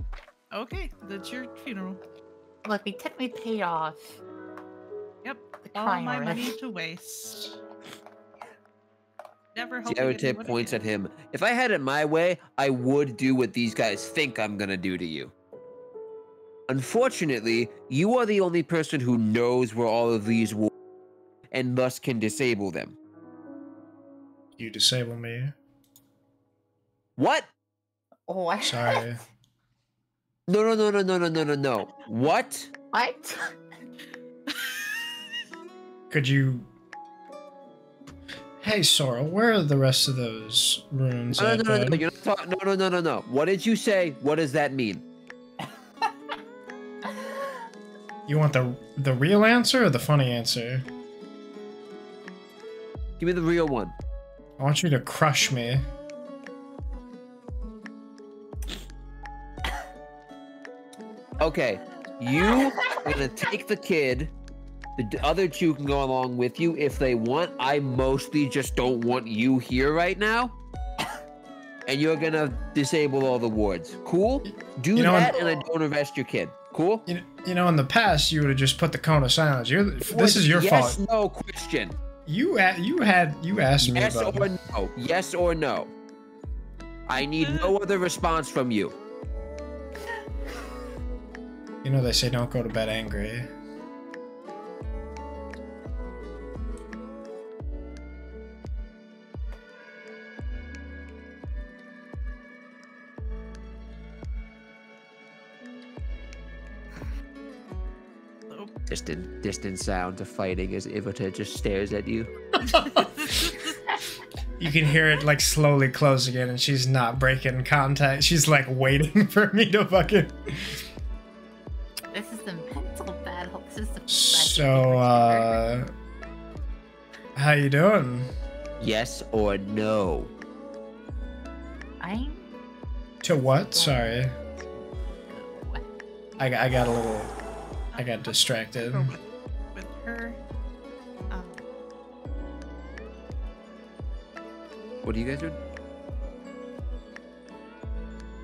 S3: Okay, that's your funeral.
S2: Look, we technically paid off
S3: Yep,
S2: the
S3: all
S2: crime
S3: my
S2: already.
S3: money to waste. Never
S4: See,
S3: helping
S4: Evoter
S3: anyone
S4: points at
S3: again.
S4: him. If I had it my way, I would do what these guys think I'm gonna do to you. Unfortunately, you are the only person who knows where all of these will, and thus can disable them.
S1: You disable me.
S4: What?
S2: Oh, I
S1: Sorry.
S4: No. What?
S2: What?
S1: Could you... Hey, Sorrel, where are the rest of those runes at,
S4: No.
S1: bud?
S4: You're not talking. No. What did you say? What does that mean?
S1: You want the real answer or the funny answer?
S4: Give me the real one.
S1: I want you to crush me.
S4: Okay, you are gonna take the kid. The other two can go along with you if they want. I mostly just don't want you here right now. And you're gonna disable all the wards. Cool? Do that, and I don't arrest your kid. Cool?
S1: You know, in the past, you would have just put the cone of silence. This is your fault.
S4: Yes, no question.
S1: You asked me
S4: Yes
S1: about
S4: or no. Yes or no. I need no other response from you.
S1: You know they say don't go to bed angry.
S4: Distant sound of fighting as Ivota just stares at you.
S1: You can hear it like slowly closing in, and she's not breaking contact. She's like waiting for me to fucking.
S2: This is the mental battle. This is the.
S1: So, how you doing?
S4: Yes or no?
S2: I'm.
S1: To what? Sorry. I got a little. I got distracted.
S3: With her.
S4: What are you guys doing?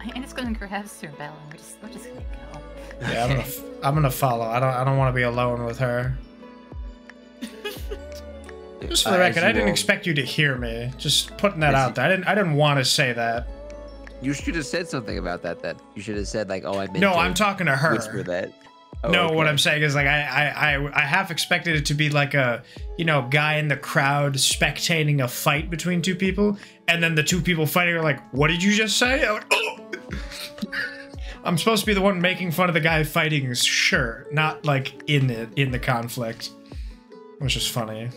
S2: I'm just gonna grab Sir Bell and we're just gonna go.
S1: Yeah, I'm gonna follow. I don't want to be alone with her. Just for the record, I didn't expect you to hear me. Just putting that out there. I didn't want to say that.
S4: You should have said something about that then. You should have said like, "Oh, I meant."
S1: No, I'm talking to her.
S4: Whisper that. Oh,
S1: no,
S4: okay.
S1: What I'm saying is like I half expected it to be like a guy in the crowd spectating a fight between two people, and then the two people fighting are like, "What did you just say?" I'm, like, oh. I'm supposed to be the one making fun of the guy fighting, sure, not like in the conflict, which is funny.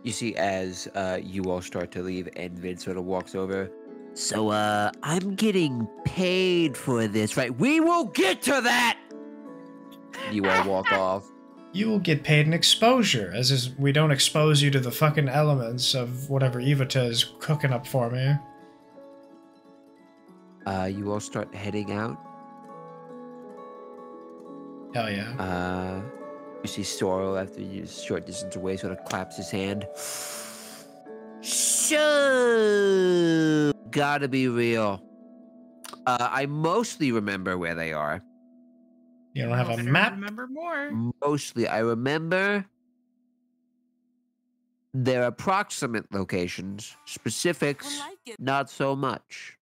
S4: You see, as you all start to leave, and Vin sort of walks over. So, I'm getting paid for this, right? We will get to that! You all walk off.
S1: You will get paid in exposure, as is we don't expose you to the fucking elements of whatever Ivota is cooking up for me.
S4: You all start heading out.
S1: Hell yeah.
S4: You see Sorrel, after you short distance away, sort of claps his hand. So, gotta be real. I mostly remember where they are.
S1: You don't have a map?
S3: Remember more.
S4: Mostly, I remember their approximate locations. Specifics, not so much.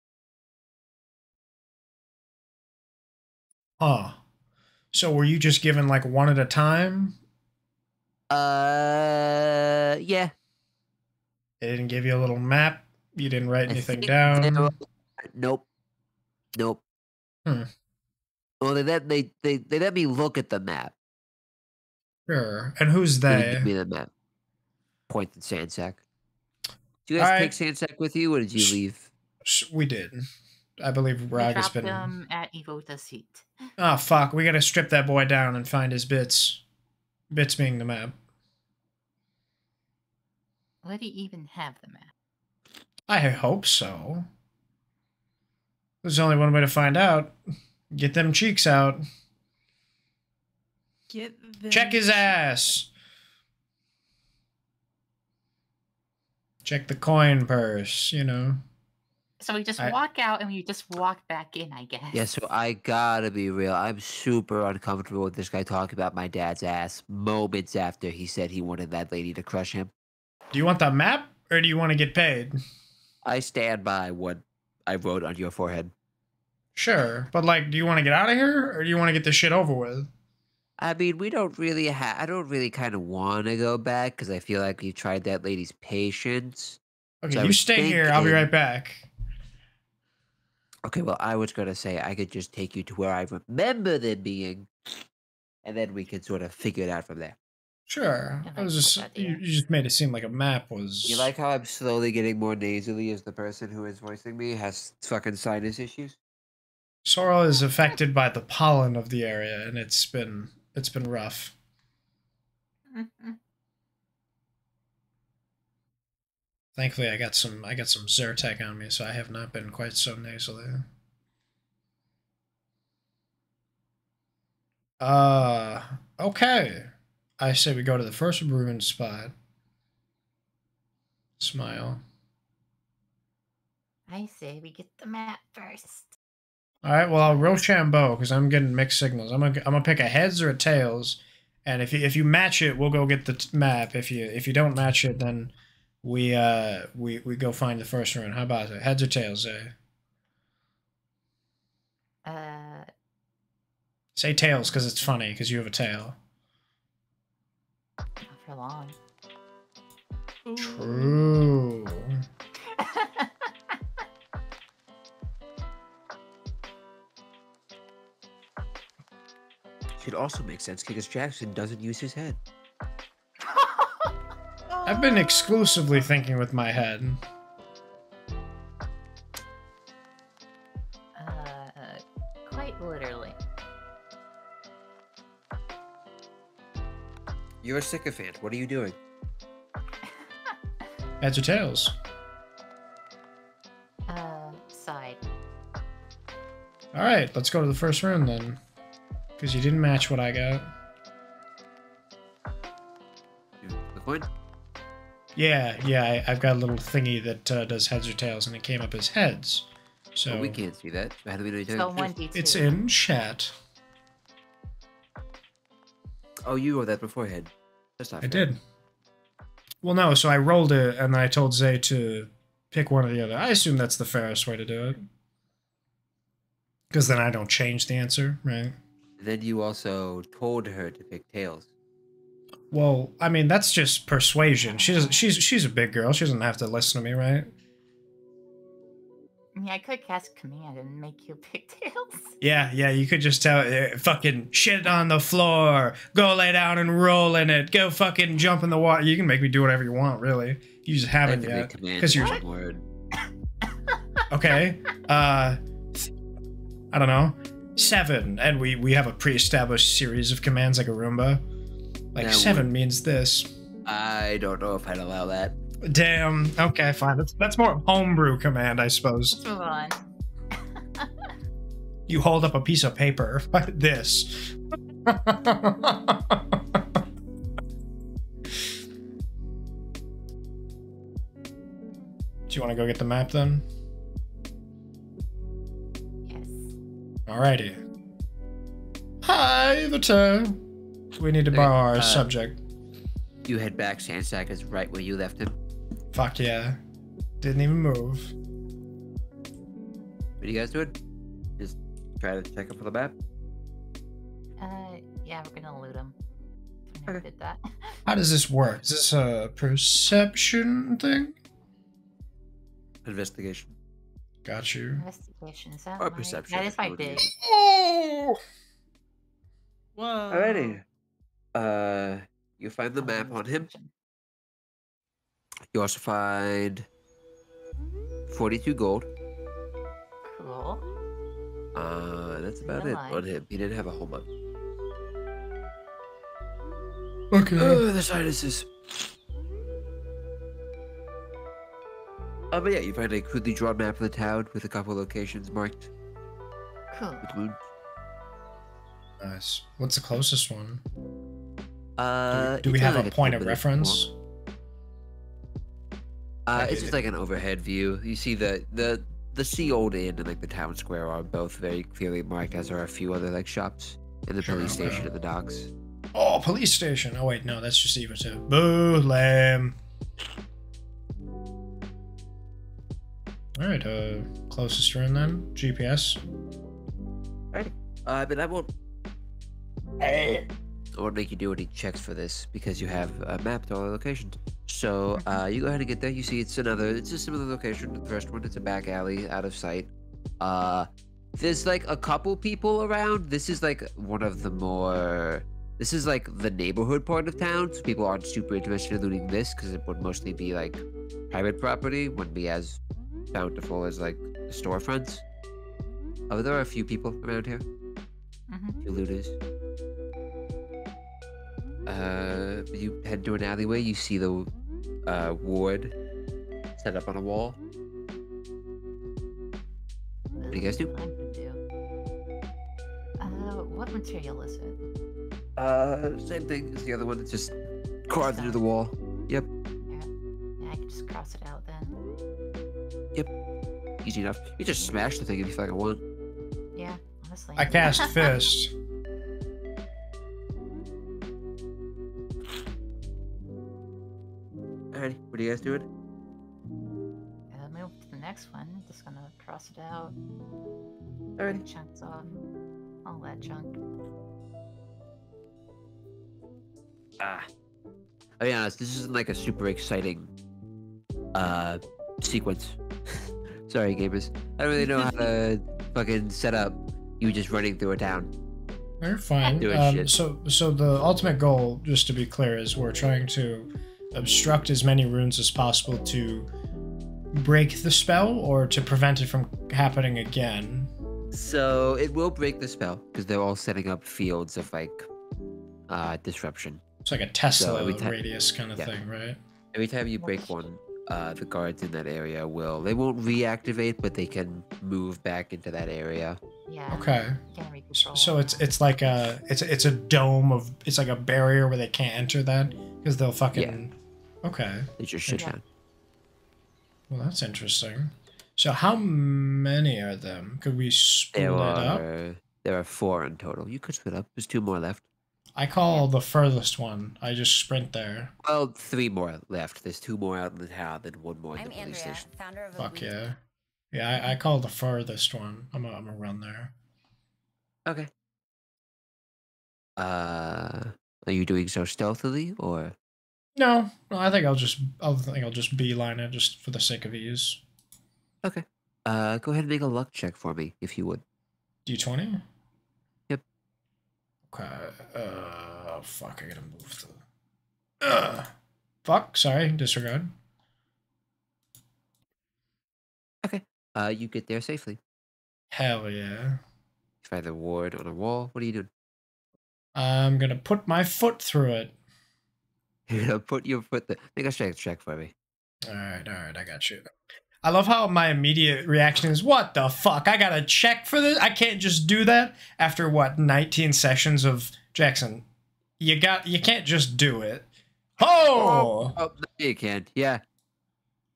S1: Huh. So were you just given like one at a time?
S4: Yeah.
S1: They didn't give you a little map? You didn't write anything down?
S4: Nope. Nope.
S1: Hmm.
S4: Well, they let me look at the map.
S1: Sure. And who's
S4: They
S1: they?
S4: didn't give me the map. Point at Sandsack. Did you guys take Sandsack with you, or did you leave?
S1: We did. I believe Rag has been.
S2: Him at Ivota's seat.
S1: Oh fuck! We gotta strip that boy down and find his bits. Bits being the map.
S2: Would he even have the map?
S1: I hope so. There's only one way to find out. Get them cheeks out.
S3: Get them.
S1: Check his ass. Check the coin purse, you know.
S2: So we just walk out and we just walk back in, I guess.
S4: Yeah, so I gotta be real. I'm super uncomfortable with this guy talking about my dad's ass moments after he said he wanted that lady to crush him.
S1: Do you want the map, or do you want to get paid?
S4: I stand by what I wrote on your forehead.
S1: Sure, but like, do you want to get out of here, or do you want to get this shit over with?
S4: I mean, we don't really I don't really kind of want to go back, because I feel like we've tried that lady's patience.
S1: Okay,
S4: So
S1: you stay here. I'll be right back.
S4: Okay, well, I was going to say I could just take you to where I remember them being, and then we could sort of figure it out from there.
S1: Sure. I was just you just made it seem like a map was.
S4: You like how I'm slowly getting more nasally as the person who is voicing me has fucking sinus issues?
S1: Sorrel is affected by the pollen of the area, and it's been rough. Thankfully, I got some Zyrtec on me, so I have not been quite so nasally. Okay. I say we go to the first ruined spot. Smile.
S2: I say we get the map first.
S1: All right. Well, I'll Rochambeau because I'm getting mixed signals. I'm gonna pick a heads or a tails, and if you match it, we'll go get the map. If you don't match it, then we go find the first ruin. How about it? Heads or tails? Say tails because it's funny because you have a tail.
S2: Not for long.
S1: True.
S4: Should also make sense because Jackson doesn't use his head.
S1: I've been exclusively thinking with my head.
S2: Quite literally.
S4: You're a sycophant. What are you doing?
S1: Heads or tails?
S2: Side.
S1: Alright, let's go to the first round then. Because you didn't match what I got.
S4: The coin?
S1: Yeah, I've got a little thingy that does heads or tails, and it came up as heads. So
S4: well, we can't see that. How do we know you
S2: So 1d2.
S1: it's in chat.
S4: Oh, you wrote that beforehand. That's not fair.
S1: I did. Well, no, so I rolled it, and I told Zay to pick one or the other. I assume that's the fairest way to do it. Because then I don't change the answer, right?
S4: Then you also told her to pick tails.
S1: Well, I mean, that's just persuasion. She's a big girl. She doesn't have to listen to me, right?
S2: Yeah, I could cast command and make you pick tails.
S1: Yeah, you could just tell, fucking shit on the floor, go lay down and roll in it, go fucking jump in the water. You can make me do whatever you want, really. You just haven't yet. Because you're...
S4: Word.
S1: Okay, I don't know. 7, and we have a pre-established series of commands like a Roomba. Like, 7 means this.
S4: I don't know if I'd allow that.
S1: Damn. Okay, fine. That's more homebrew command, I suppose.
S2: Let's move on.
S1: You hold up a piece of paper like this. Do you want to go get the map then?
S2: Yes.
S1: Alrighty. Hi, the toe. We need to borrow our subject.
S4: You head back. Sandsack is right where you left him.
S1: Fuck yeah. Didn't even move.
S4: What are you guys doing? Just try to check up for the map?
S2: Yeah, we're gonna loot him. I never did that.
S1: How does this work? Is this a perception thing?
S4: Investigation.
S1: Got you.
S2: Investigation, is that
S4: Or
S2: my...
S4: perception.
S2: That is my big.
S1: Oh!
S3: Whoa.
S4: Alrighty. You find the map on him. You also find 42 gold.
S2: Cool.
S4: That's about it on him. He didn't have a whole bunch.
S1: Okay.
S4: The sinuses. But yeah, you find a crudely drawn map of the town with a couple locations marked
S2: Cool.
S4: with moons.
S1: Nice. What's the closest one? Do we
S4: it's
S1: have
S4: like
S1: a point of
S4: 10-minute
S1: reference?
S4: walk. It's just like an overhead view. You see the Sea Old Inn and like the town square are both very clearly marked, as are a few other like shops and the police station and the docks.
S1: Oh, police station. Oh wait, no, that's just Eva too. Boo, lame. Alright, closest run then. GPS.
S4: Alright. But I won't make you do any checks for this because you have a map to all the locations. So you go ahead and get there. You see it's a similar location to the first one. It's a back alley out of sight. There's like a couple people around. This is like this is like the neighborhood part of town, so people aren't super interested in looting this because it would mostly be like private property, wouldn't be as bountiful as like the storefronts. There are a few people around here. Few looters. You head to an alleyway. You see the ward set up on a wall. What do you guys do?
S2: I'm gonna do. What material is it?
S4: Same thing as the other one. It's just carved into the wall. Yep.
S2: Yeah, I can just cross it out then.
S4: Yep. Easy enough. You just smash the thing if you fucking want.
S2: Yeah, honestly.
S1: I cast Fist.
S4: Alrighty, what are you guys doing?
S2: Move to the next one. Just gonna cross it out.
S4: Alrighty.
S2: Chunks off. All that junk.
S4: I'll be honest, this isn't like a super exciting sequence. Sorry, gamers. I don't really know how to fucking set up you just running through a town.
S1: You're fine.
S4: Doing shit.
S1: So the ultimate goal, just to be clear, is we're trying to obstruct as many runes as possible to break the spell or to prevent it from happening again.
S4: So it will break the spell because they're all setting up fields of like disruption.
S1: It's like a Tesla
S4: every time-
S1: radius kind of thing, right?
S4: Every time you break one, the guards in that area they won't reactivate, but they can move back into that area.
S2: Yeah.
S1: Okay.
S2: Can recontrol.
S1: So it's like it's a dome of, it's like a barrier where they can't enter that because they'll fucking. Okay.
S4: They just shut down.
S1: Well, that's interesting. So how many are them? Could we split it up?
S4: There are 4 in total. You could split up. There's 2 more left.
S1: I call the furthest one. I just sprint there.
S4: Well, 3 more left. There's 2 more out in the town, then 1 more in
S7: I'm
S4: the police
S7: Andrea,
S4: station.
S7: founder of
S1: Fuck
S7: Elite.
S1: yeah. Yeah, I call the furthest one. I'm gonna run there.
S4: Okay. Are you doing so stealthily or?
S1: No, I think I'll just beeline it just for the sake of ease.
S4: Okay. Go ahead and make a luck check for me, if you would.
S1: D20?
S4: Yep.
S1: Okay. Fuck, I gotta move the. Fuck, sorry, disregard.
S4: Okay. You get there safely.
S1: Hell yeah.
S4: You find the ward on a wall. What are you doing?
S1: I'm gonna put my foot through it.
S4: You're gonna put your foot there. Make a strength check for me.
S1: Alright, I got you. I love how my immediate reaction is, what the fuck? I gotta check for this? I can't just do that after, what, 19 sessions of Jackson. You can't just do it. Oh!
S4: Oh, you can. Yeah.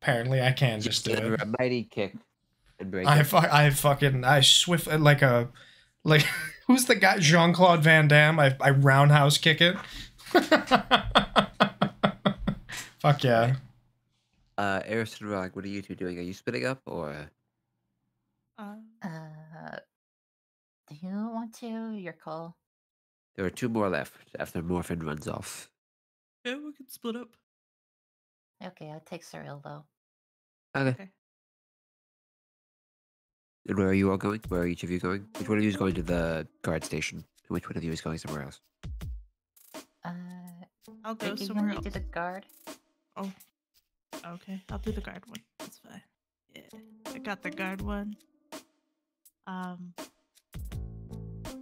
S1: Apparently I can just do it.
S4: A mighty kick and break
S1: I
S4: it.
S1: swift, like who's the guy? Jean-Claude Van Damme. I roundhouse kick it. Fuck yeah.
S4: Eris and Rog, what are you two doing? Are you splitting up or?
S2: Do you want to? Your call.
S4: There are 2 more left after Morphin runs off.
S3: Yeah, we can split up.
S2: Okay, I'll take Cyril though.
S4: Okay. And where are you all going? Where are each of you going? Which one of you is going to the guard station? And which one of you is going somewhere else?
S3: I'll go
S2: Ricky,
S3: somewhere
S2: you
S3: else.
S2: do the guard.
S3: Oh, okay. I'll do the guard one. That's fine. Yeah, I got the guard one.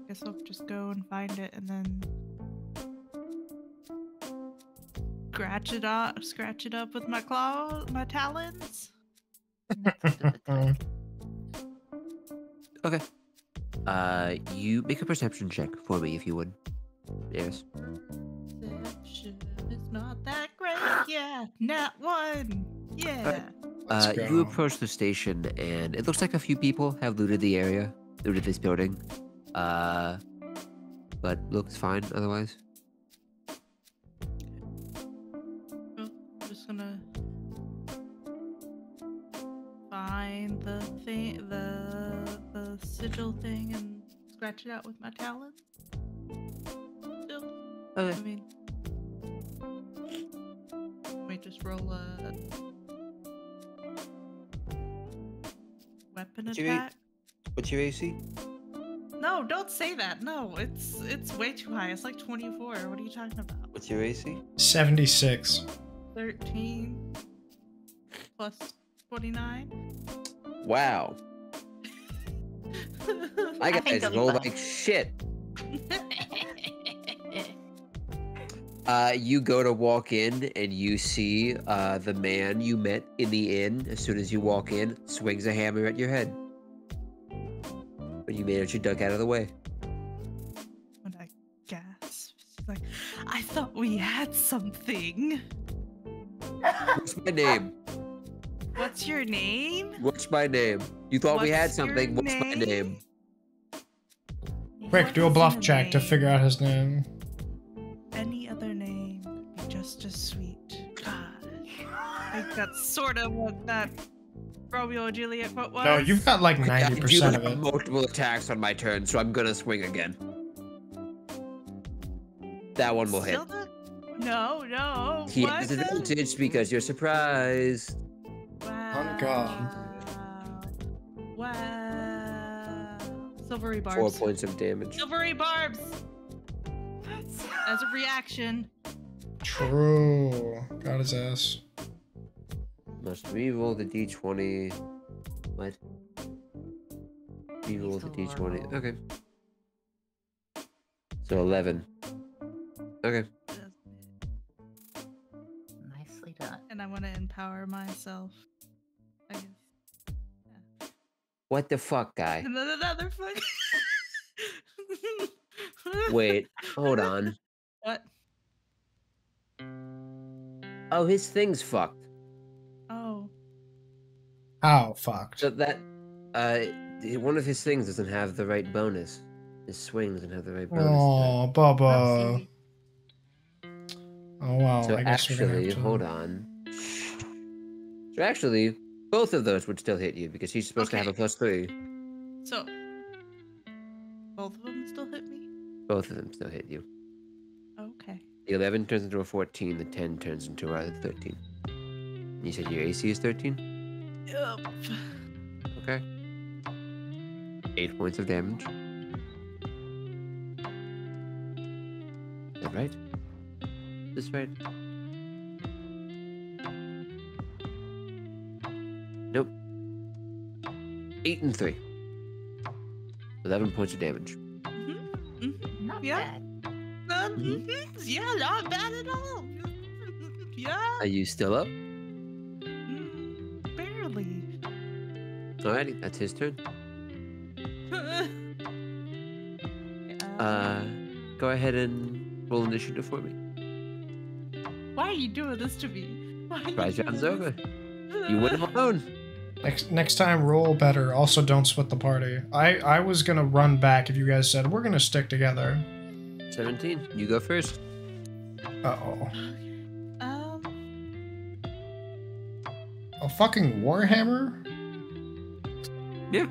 S3: Guess I'll just go and find it and then scratch it up with my my talons.
S4: Okay. You make a perception check for me if you would. Yes.
S3: Perception is not that great. Yeah, nat 1. Yeah.
S4: You approach the station and it looks like a few people have looted the area, looted this building. But looks fine otherwise.
S3: Well, I'm just gonna find the thing, the sigil thing, and scratch it out with my talon. Still,
S4: Okay.
S3: I mean, let me just roll a weapon
S4: What's your
S3: attack.
S4: What's your AC?
S3: No, don't say that. No, it's way too high. It's like 24. What are you talking about?
S4: What's your AC?
S1: 76.
S3: 13 plus 29.
S4: Wow. My
S2: I think
S4: guys
S2: they'll be
S4: roll
S2: fine.
S4: like shit. You go to walk in and you see the man you met in the inn. As soon as you walk in, swings a hammer at your head. But you manage to duck out of the way.
S3: When I gasp, she's like, I thought we had something.
S4: What's my name?
S3: What's your name?
S4: What's my name? You thought we had something.
S3: your
S4: What's my name?
S1: Quick, do a
S3: What is
S1: bluff
S3: your
S1: check to
S3: name?
S1: figure out his name.
S3: Any other name would be just as sweet. God. I think that's sort of what that Romeo and Juliet quote was.
S1: No, you've got like
S4: I
S1: 90%
S4: do
S1: of
S4: have
S1: it.
S4: multiple attacks on my turn, so I'm gonna swing again. That one will hit.
S3: Still not- No.
S4: He
S3: what
S4: has
S3: the-
S4: advantage because you're surprised.
S3: Wow.
S1: God.
S3: Wow. Silvery
S4: 4
S3: barbs.
S4: points of damage.
S3: Silvery barbs. As a reaction.
S1: True. Got his ass.
S4: Must re-roll the d20. What? Re-roll the d20. Okay. So 11. Okay.
S2: Nicely done.
S3: And I want to empower myself. I guess.
S4: What the fuck, guy?
S3: And then another fuck.
S4: Wait, hold on.
S3: What?
S4: Oh, his thing's fucked.
S3: Oh.
S1: How fucked?
S4: So that, one of his things doesn't have the right bonus. His swing doesn't have the right bonus.
S1: Oh, Bubba.
S2: Oopsie.
S1: Oh wow.
S4: So
S1: I guess we're gonna
S4: actually,
S1: have to...
S4: hold on. So actually, both of those would still hit you because he's supposed to have a
S3: Okay.
S4: +3.
S3: So. Both of them still hit me?
S4: Both of them still hit you.
S3: Okay.
S4: The 11 turns into a 14. The 10 turns into a 13. You said your AC is 13?
S3: Yep.
S4: Okay. 8 points of damage. Is that right? Is this right? Nope. 8 and 3. 11 points of damage.
S2: Not
S3: Yeah.
S2: bad.
S3: Yeah, not bad at all. Yeah.
S4: Are you still up?
S3: Barely.
S4: Alrighty, that's his turn. Go ahead and roll initiative for me.
S3: Why are you doing this to me? Why are you
S4: Prize
S3: doing
S4: round's
S3: this?
S4: over. You win alone.
S1: Next time, roll better. Also, don't split the party. I was gonna run back if you guys said we're gonna stick together.
S4: 17. You go first.
S1: Uh-oh.
S3: Um,
S1: A fucking Warhammer?
S4: Yeah.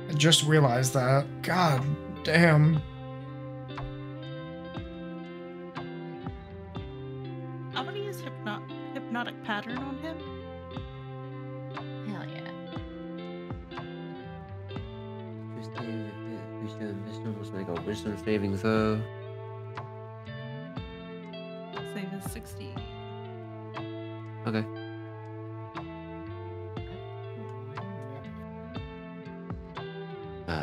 S1: I just realized that. God damn.
S3: I'm gonna use hypnotic pattern on him.
S2: Hell yeah.
S4: Wisdom was make a wisdom saving throw.
S3: Save is 60.
S4: Okay. He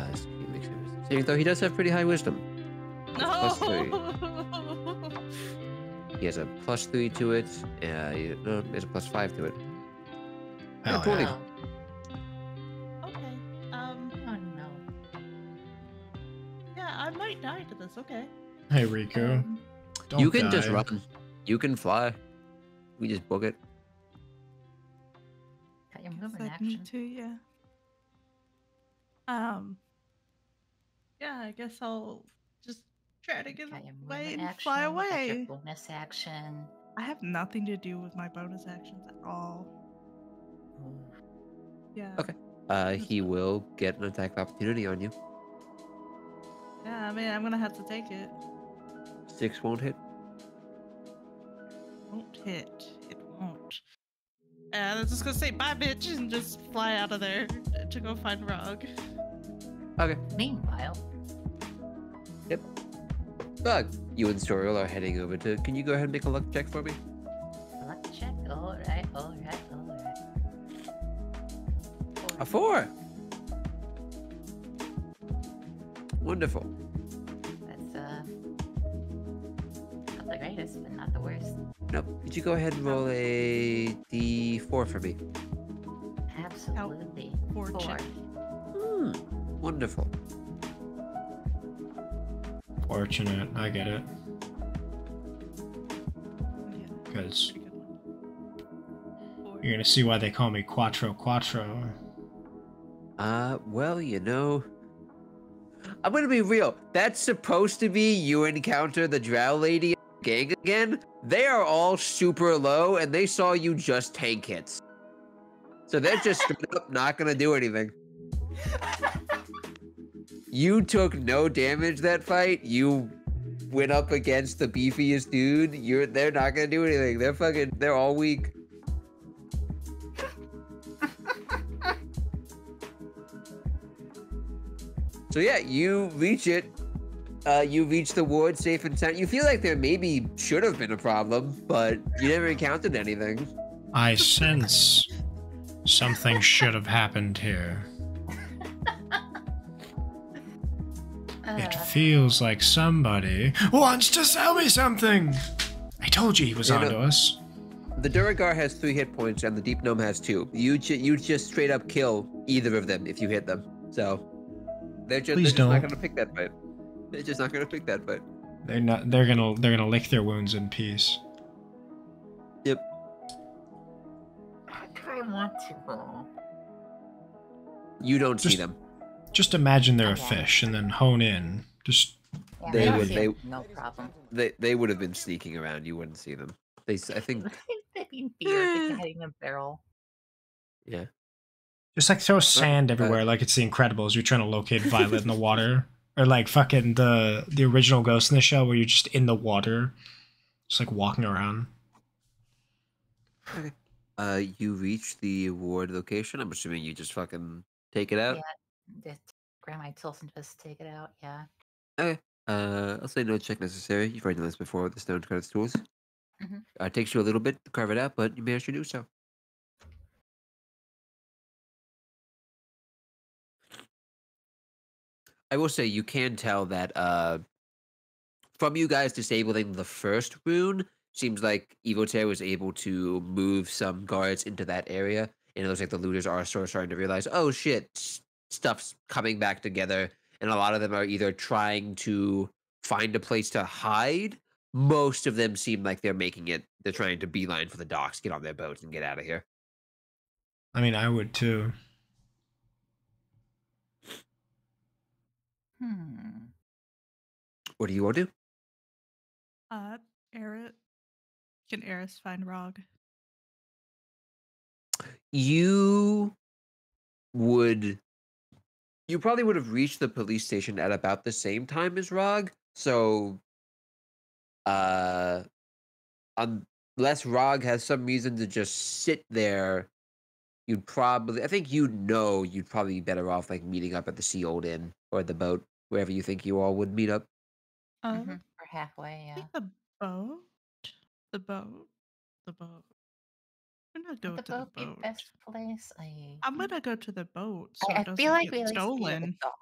S4: makes a wisdom saving throw. He does have pretty high wisdom.
S3: No.
S4: +3. He has a +3 to it. He has a +5 to it.
S1: Hell
S4: 20.
S1: yeah.
S2: Oh,
S3: Okay.
S2: oh no.
S3: Yeah, I might die to this. Okay.
S1: Hey, Riku.
S3: Um,
S1: Don't
S4: You can just
S1: die.
S4: run. You can fly. We just book it.
S2: Got your
S3: guess
S2: movement
S3: I'd
S2: action.
S3: need to, yeah. Yeah, I guess I'll just try to get
S2: Got your
S3: away
S2: movement
S3: and
S2: action.
S3: fly
S2: Got your
S3: away.
S2: bonus action.
S3: I have nothing to do with my bonus actions at all. Yeah.
S4: Okay. He will get an attack of opportunity on you.
S3: Yeah, I mean, I'm gonna have to take it.
S4: 6 won't hit.
S3: Won't hit. It won't. And I'm just gonna say bye, bitch, and just fly out of there to go find Rog.
S4: Okay.
S2: Meanwhile,
S4: Bug, you and Storiel are heading over to. Can you go ahead and make a luck check for me?
S2: luck check. Alright.
S4: A 4. Wonderful.
S2: That's not that great. greatest, but not the worst.
S4: Nope. Could you go ahead and roll a d4 for me?
S2: Absolutely.
S3: Fortune.
S2: 4.
S4: Wonderful.
S1: Fortunate, I get it.
S3: Yeah,
S1: Because
S3: pretty good one.
S1: you're gonna see why they call me Quattro Quattro.
S4: Well, I'm gonna be real. That's supposed to be you encounter the drow lady gang again. They are all super low, and they saw you just tank hits. So they're just straight up not gonna do anything. You took no damage that fight. You went up against the beefiest dude. They're not gonna do anything. They're all weak. So yeah, you reach it. You reach the ward safe and sound. You feel like there maybe should have been a problem, but you never encountered anything.
S1: I sense something should have happened here. It feels like somebody wants to sell me something. I told you he was onto us.
S4: The Duragar has 3 hit points and the Deep Gnome has 2. You just straight up kill either of them if you hit them. So they're just not gonna pick that fight. They're just not gonna pick that fight.
S1: They're not. They're gonna lick their wounds in peace.
S4: Yep.
S2: I kind of want to though.
S4: You don't see them.
S1: Just imagine they're a
S2: Okay.
S1: fish and then hone in. Just
S2: Yeah,
S4: They
S2: I
S4: would-
S2: see
S4: they-
S2: it, no problem.
S4: They would have been sneaking around. You wouldn't see them. I think.
S2: They'd be in fear of hiding a barrel.
S4: Yeah.
S1: Just like throw sand everywhere, like it's The Incredibles. You're trying to locate Violet in the water, or like fucking the original Ghost in the Shell, where you're just in the water, just like walking around.
S4: Okay. You reach the ward location. I'm assuming you just fucking take it out.
S2: Yeah, just grab my tools and just take it out. Yeah.
S4: Okay. I'll say no check necessary. You've already done this before with the stone credits tools.
S2: Mhm.
S4: It takes you a little bit to carve it out, but you managed to do so. I will say you can tell that from you guys disabling the first rune, seems like Evotair was able to move some guards into that area, and it looks like the looters are sort of starting to realize, oh shit, stuff's coming back together, and a lot of them are either trying to find a place to hide. Most of them seem like they're trying to beeline for the docks, get on their boats, and get out of here.
S1: I mean, I would too.
S4: What do you want to do?
S3: Eris. Can Eris find Rog?
S4: You probably would have reached the police station at about the same time as Rog. So, unless Rog has some reason to just sit there, you'd probably be better off like meeting up at the Sea Old Inn or the boat, wherever you think you all would meet up.
S2: Or halfway,
S3: I
S2: yeah.
S3: think the boat. The boat. I'm gonna go
S2: Would
S3: to
S2: the
S3: the
S2: boat be
S3: boat.
S2: best place?
S3: I'm gonna go to the boat so
S2: I
S3: it doesn't
S2: feel like we
S3: get
S2: at least be at the
S3: stolen.
S2: dock.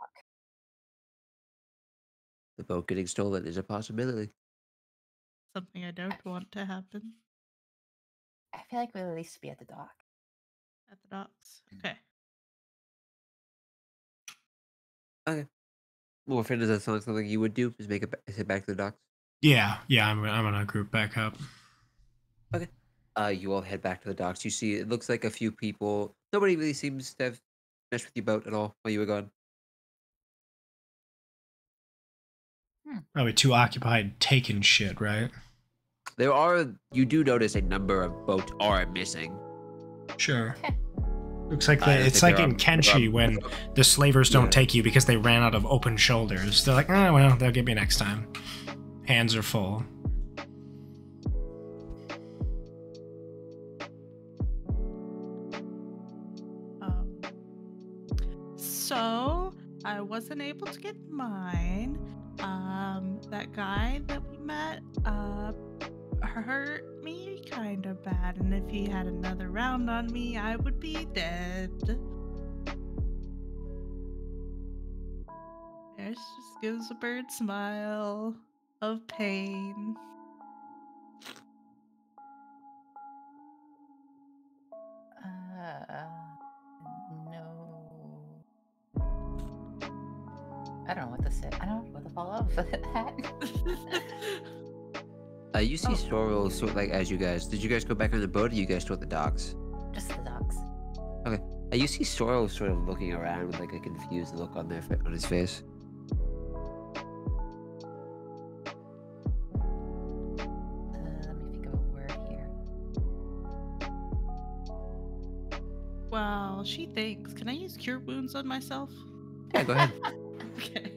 S4: The boat getting stolen is a possibility.
S3: Something I don't want to happen
S2: I feel like we'll at least be at the dock.
S3: at the docks. Okay.
S4: Okay. Well, friend, does that sound like something you would do? Is head back to the docks?
S1: Yeah, I'm gonna group back up.
S4: Okay. You all head back to the docks. You see, it looks like a few people. Nobody really seems to have messed with your boat at all while you were gone.
S1: Probably too occupied taking shit, right?
S4: You do notice a number of boats are missing.
S1: Sure. Looks like
S4: I don't
S1: it's
S4: think
S1: like in Kenshi when the slavers don't take you because they ran out of open shoulders. They're like, oh, well, they'll get me next time. Hands are full.
S3: So I wasn't able to get mine. That guy that we met, hurt me kind of bad, and if he had another round on me, I would be dead. Eris just gives a bird smile of pain.
S2: I don't know what to say. I don't know what to follow up with that.
S4: You see Sorrel sort of like as you guys. Did you guys go back on the boat, or you guys still at the docks?
S2: Just the dogs.
S4: Okay. You see Sorrel sort of looking around with like a confused look on his face.
S2: Let me think of a word here.
S3: Well, she thinks. Can I use cure wounds on myself?
S4: Yeah, go ahead.
S3: Okay.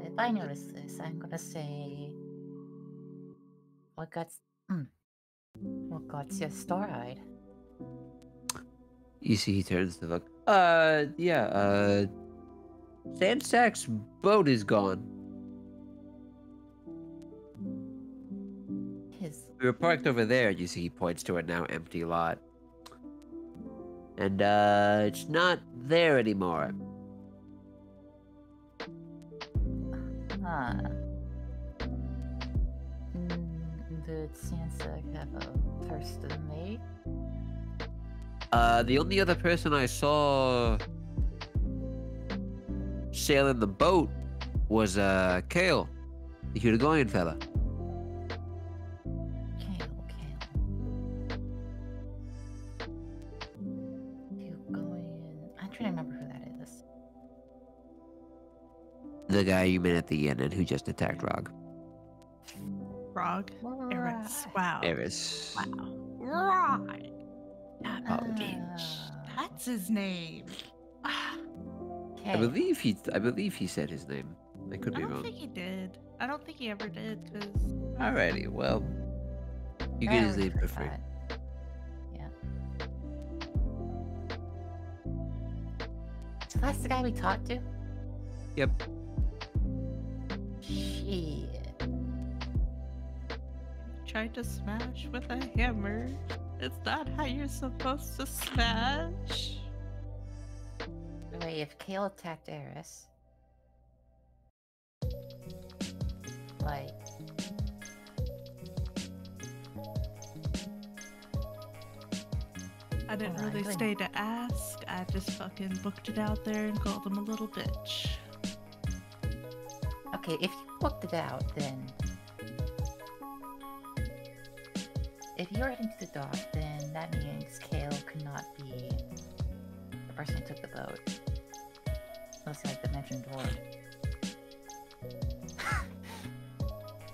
S2: If I notice this, I'm gonna say, what got you star-eyed?
S4: You see, he turns to look. Yeah. Sandstack's boat is gone. We were parked over there. You see, he points to a now empty lot. And, it's not there anymore.
S2: Did Sansa have a person mate?
S4: The only other person I saw sailing the boat was, Kale, the Hudagorian fella.
S2: I'm trying to remember who that is.
S4: The guy you met at the inn and who just attacked Rog.
S3: Rog? Eris. Wow.
S4: Eris.
S3: Wow. Right. That's his name.
S4: I believe he said his name. I could be wrong.
S3: I don't think he did. I don't think he ever did, because...
S4: Alrighty, well... You get his name for free.
S2: Yeah. So that's the guy we talked to?
S4: Yep.
S2: Shit.
S3: Tried to smash with a hammer. It's not how you're supposed to smash.
S2: Wait, if Kale attacked Eris... Like...
S3: I didn't really stay to ask. I just fucking booked it out there and called him a little bitch.
S2: Okay, if you booked it out, then... If you're heading to the dock, then that means Kale could not be the person who took the boat. Looks like the mentioned lord.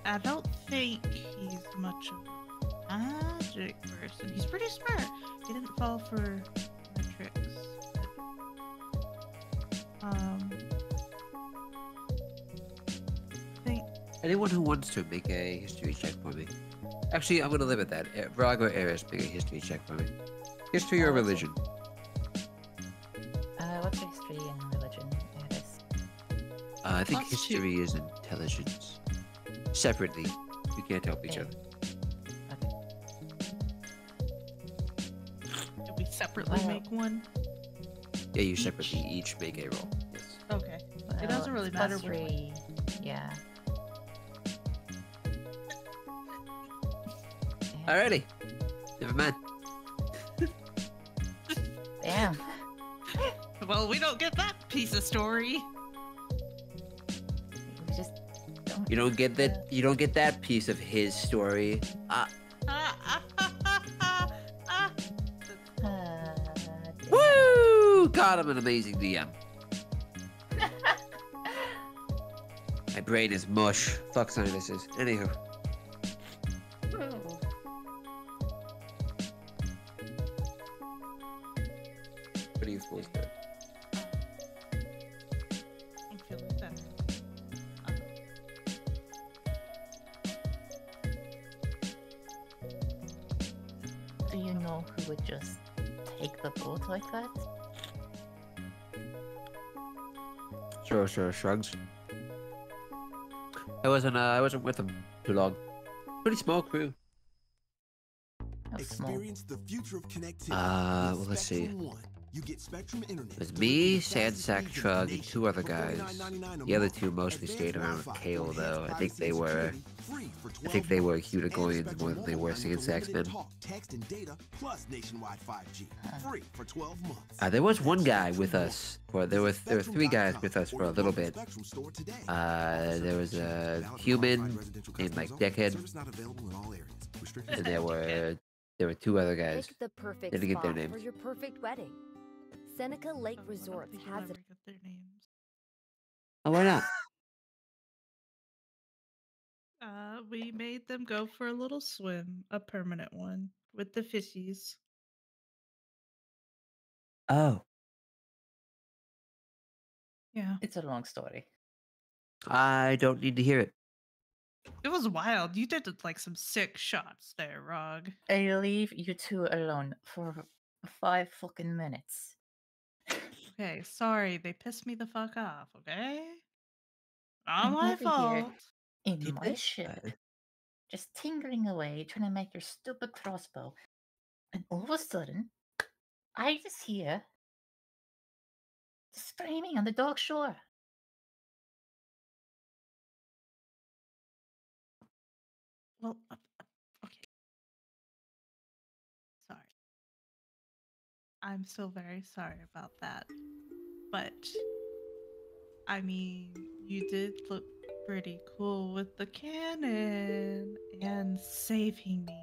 S3: I don't think he's much of a magic person. He's pretty smart. He didn't fall for my tricks.
S4: Anyone who wants to make a history check for me. Actually, I'm gonna limit that. Rog or Eris, make a history check for me. History or religion?
S2: What's history and religion, Eris?
S4: I think history is intelligence. Separately, we can't help each other.
S3: Do we separately make one?
S4: Yeah, you separately each make a roll. Yes.
S3: Okay. It doesn't really matter.
S2: Three. Yeah.
S4: Alrighty. Never mind.
S2: Damn.
S3: Well, we don't get that piece of story.
S2: We just don't.
S4: You don't get that. You don't get that piece of his story. Woo! God, I'm an amazing DM. My brain is mush. Fuck sinuses. Anywho. What are you supposed to do?
S3: I'm feeling better.
S2: Do you know who would just take the boat like that?
S4: Sure, shrugs. I wasn't with them too long. Pretty small crew.
S2: How small?
S8: Experience the future of connectivity.
S4: Well, let's see.
S8: You get Spectrum Internet.
S4: It was me, Sandsack, Chug, and 2 other guys. The other 2 mostly stayed around with Kale, though. I think they were Cutigoyans more than they were Sandsack's men.
S8: Text and data plus nationwide 5G. Free for 12 months.
S4: There was one guy with us. There were 3 guys with us for a little bit. There was a human named like Deckhead, and there were 2 other guys.
S9: Pick the perfect
S4: Didn't get their
S9: spot
S4: names.
S9: for your perfect wedding. Seneca Lake Resorts has it.
S3: Get their names.
S4: Oh, why not?
S3: We made them go for a little swim, a permanent one, with the fishies.
S4: Oh.
S3: Yeah.
S2: It's a long story.
S4: I don't need to hear it.
S3: It was wild. You did like some sick shots there, Rog.
S2: I leave you 2 alone for 5 fucking minutes.
S3: Okay, sorry, they pissed me the fuck off, okay? Not my
S2: over here
S3: fault.
S2: in my ship, just tinkering away, trying to make your stupid crossbow. And all of a sudden, I just hear screaming on the dark shore.
S3: Well, okay. Sorry. I'm so very sorry about that. But, I mean, you did look pretty cool with the cannon and saving me.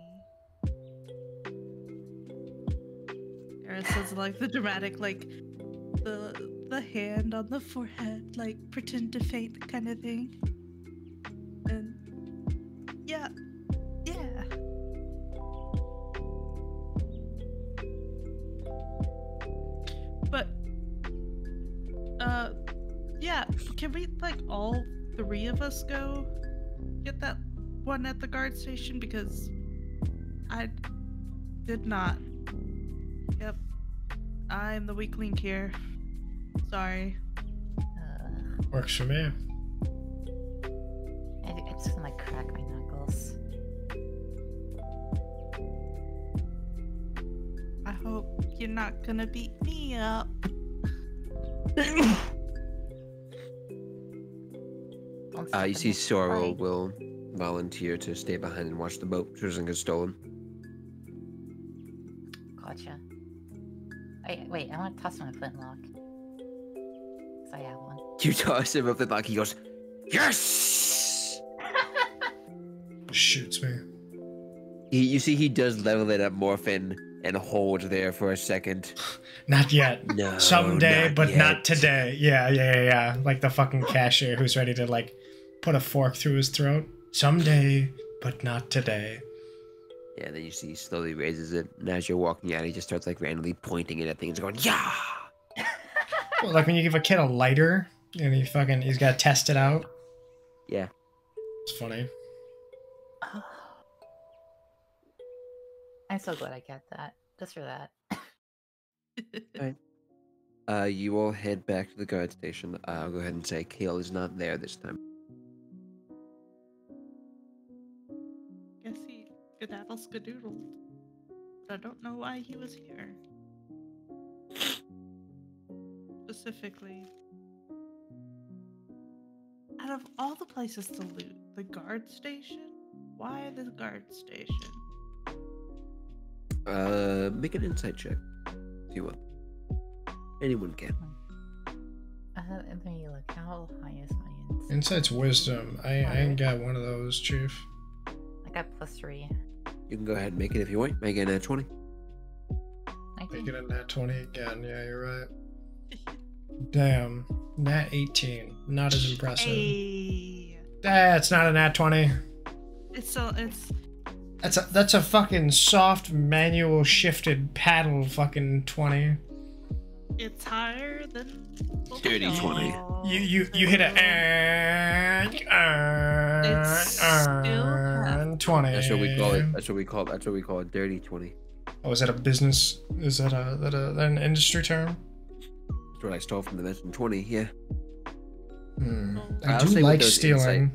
S3: Eris says like the dramatic, like the hand on the forehead, like pretend to faint kind of thing. And yeah. But yeah, can we like all 3 of us go get that one at the guard station, because I did not. Yep. I'm the weak link here. Sorry.
S1: Works for me.
S2: I just want to crack my knuckles.
S3: I hope you're not gonna beat me up.
S4: You see Sorrow will volunteer to stay behind and watch the boat so it doesn't get stolen.
S2: Gotcha. Wait, I want to toss my flintlock. Because I have one.
S4: You toss him up the back, he goes, yes!
S1: Shoots me.
S4: You see he does level it up Morphin and hold there for a second.
S1: Not yet.
S4: No,
S1: someday,
S4: not
S1: but
S4: yet.
S1: not today. Yeah. Like the fucking cashier who's ready to like put a fork through his throat. Someday, but not today.
S4: Yeah, then you see he slowly raises it, and as you're walking out, he just starts like randomly pointing it at things, going, yeah!
S1: Well, like when you give a kid a lighter and he's got to test it out.
S4: Yeah.
S1: It's funny.
S2: I'm so glad I got that. Just for that.
S4: Alright. You all head back to the guard station. I'll go ahead and say Kale is not there this time.
S3: Guess he skedaddle skadoodled. But I don't know why he was here. Specifically. Out of all the places to loot, the guard station? Why the guard station?
S4: Make an insight check, if you want. Anyone can.
S2: Let me look. How high is my insight?
S1: Insight's wisdom. I ain't got one of those, Chief.
S2: I got +3.
S4: You can go ahead and make it if you want. Make it a 20.
S1: Make it a nat 20 again. Yeah, you're right. Damn. Nat 18. Not as impressive.
S3: Hey.
S1: That's not a nat 20.
S3: It's
S1: That's a fucking soft manual shifted paddle fucking 20.
S3: It's higher than
S4: Dirty 20.
S1: You hit a
S3: It's still
S1: 20.
S4: That's what we call it. That's what we call it. Dirty 20.
S1: Oh, is that a business? Is that an industry term?
S4: That's what I stole from the Dimension 20. Yeah.
S1: I do like stealing.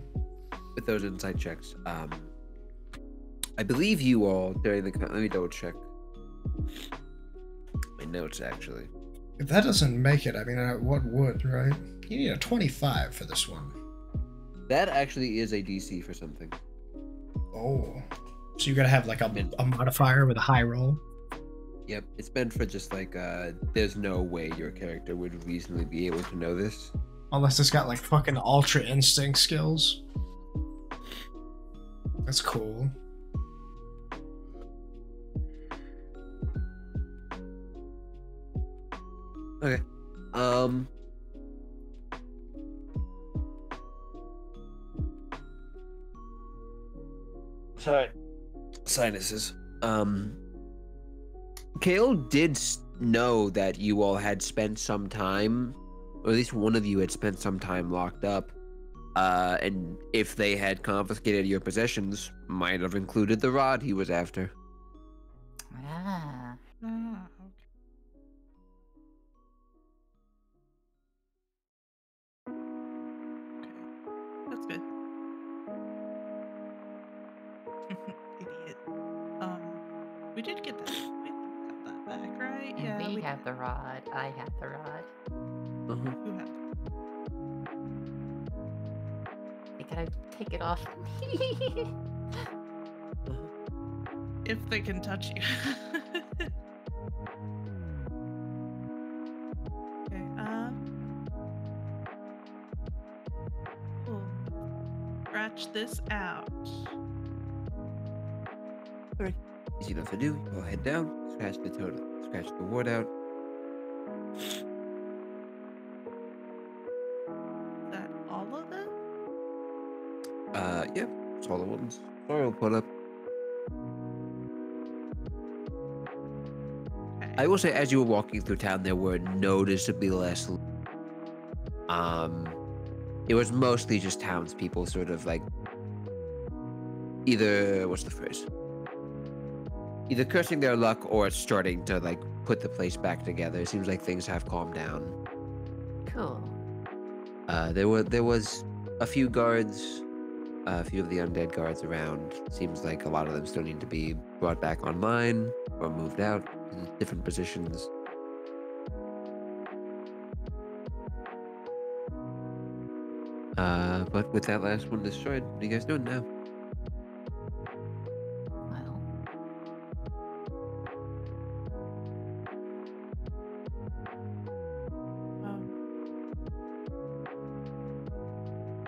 S4: With those insight checks, I believe you all during the. Let me double check my notes actually.
S1: If that doesn't make it, I mean, what would, right? You need a 25 for this one.
S4: That actually is a DC for something.
S1: Oh. So you gotta have like a modifier with a high roll?
S4: Yep, it's meant for just like, there's no way your character would reasonably be able to know this.
S1: Unless it's got like fucking ultra instinct skills. That's cool.
S4: Okay.
S6: Sorry.
S4: Sinuses. Kale did know that you all had spent some time, or at least one of you had spent some time locked up. And if they had confiscated your possessions, might have included the rod he was after.
S2: Ah.
S3: Ah, okay. That's good. Idiot. We did get that. We got that back, right?
S2: And
S3: Yeah,
S2: we
S3: did.
S2: have the rod. I have the rod.
S3: Who had
S2: They gotta take it off me.
S3: if they can touch you. Okay, cool. Scratch this out.
S4: Alright, easy enough to do. Go head down, scratch the ward out.
S3: Is that all of them?
S4: Yeah, it's all the ones. Sorry, I'll put up.
S3: Okay.
S4: I will say, as you were walking through town, there were noticeably less. It was mostly just townspeople, sort of like either what's the phrase? Either cursing their luck or starting to like put the place back together. It seems like things have calmed down.
S2: Cool.
S4: There was a few guards, a few of the undead guards around. Seems like a lot of them still need to be brought back online or moved out in different positions. But with that last one destroyed, what are you guys doing now?
S2: Well,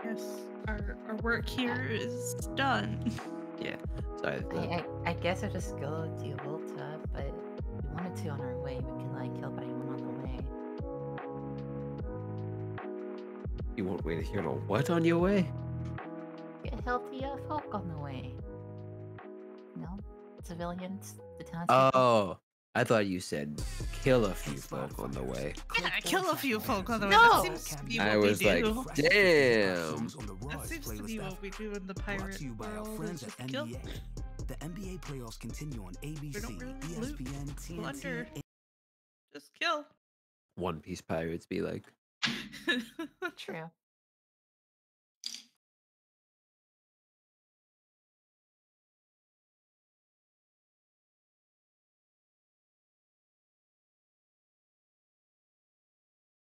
S3: Yes, our work here is done.
S4: Yeah, sorry.
S2: I guess I'll just go to Volta, but if we wanted to on our way, we can like help anyone on the way.
S4: You won't wait to hear no what on your way?
S2: Get healthy folk on the way. No? Civilians? The townspeople?
S4: Oh, I thought you said kill a few folk on the way.
S3: Yeah, kill a few folk on the way.
S2: No!
S3: That seems to be what
S4: I was
S3: we
S4: like,
S3: do.
S4: damn.
S3: That seems to be what we do in the pirate world. Is just kill.
S8: The NBA playoffs continue on ABC,
S3: We don't really loot,
S8: ESPN,
S3: plunder.
S8: TNT.
S3: Just kill.
S4: One Piece pirates be like,
S2: True.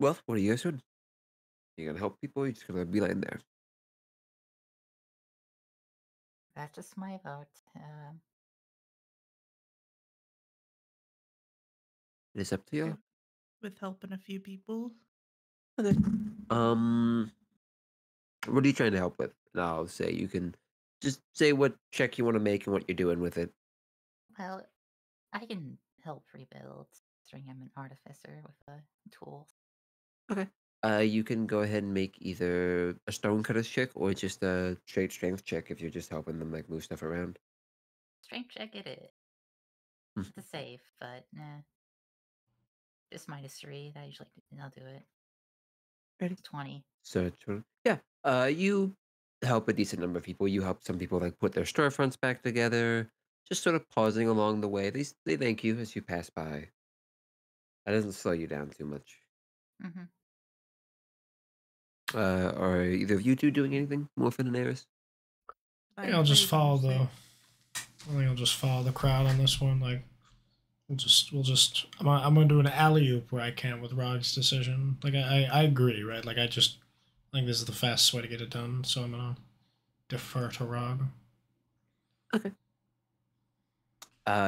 S4: well, what are you guys doing? You gonna help people? Or you just gonna be lying there?
S2: That's just my vote.
S4: It's up to you.
S3: With helping a few people.
S4: Okay. What are you trying to help with? And I'll say you can just say what check you want to make and what you're doing with it.
S2: Well, I can help rebuild, considering I'm an artificer with tools.
S4: Okay. You can go ahead and make either a stonecutter's check or just a straight strength check if you're just helping them like move stuff around.
S2: Strength check it is.
S4: Hmm.
S2: It's a save, but nah. Just -3. That usually I'll do it.
S4: Ready?
S2: 20.
S4: So yeah. You help a decent number of people. You help some people like put their storefronts back together. Just sort of pausing along the way. They thank you as you pass by. That doesn't slow you down too much.
S2: Mm-hmm.
S4: Are either of you two doing anything, Morphin and Eris?
S1: I think I'll just follow the. I think I'll just follow the crowd on this one. Like, I'm gonna do an alley oop where I can with Rog's decision. Like I agree, right? Like I think this is the fastest way to get it done, so I'm gonna defer to Rog.
S4: Okay.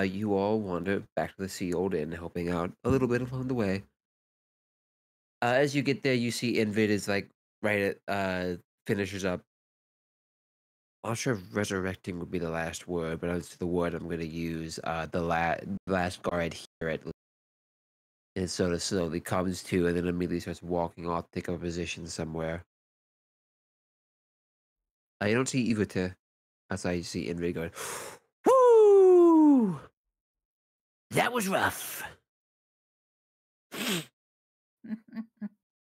S4: You all wander back to the Sea Old Inn, helping out a little bit along the way. As you get there, you see Invid is like right at finishes up. I'm not sure if resurrecting would be the last word, but that's the word I'm gonna use. The last guard here at least. And sort of slowly comes to, and then immediately starts walking off, take up a position somewhere. I don't see Ivute. That's how you see Invid going, woo! That was rough.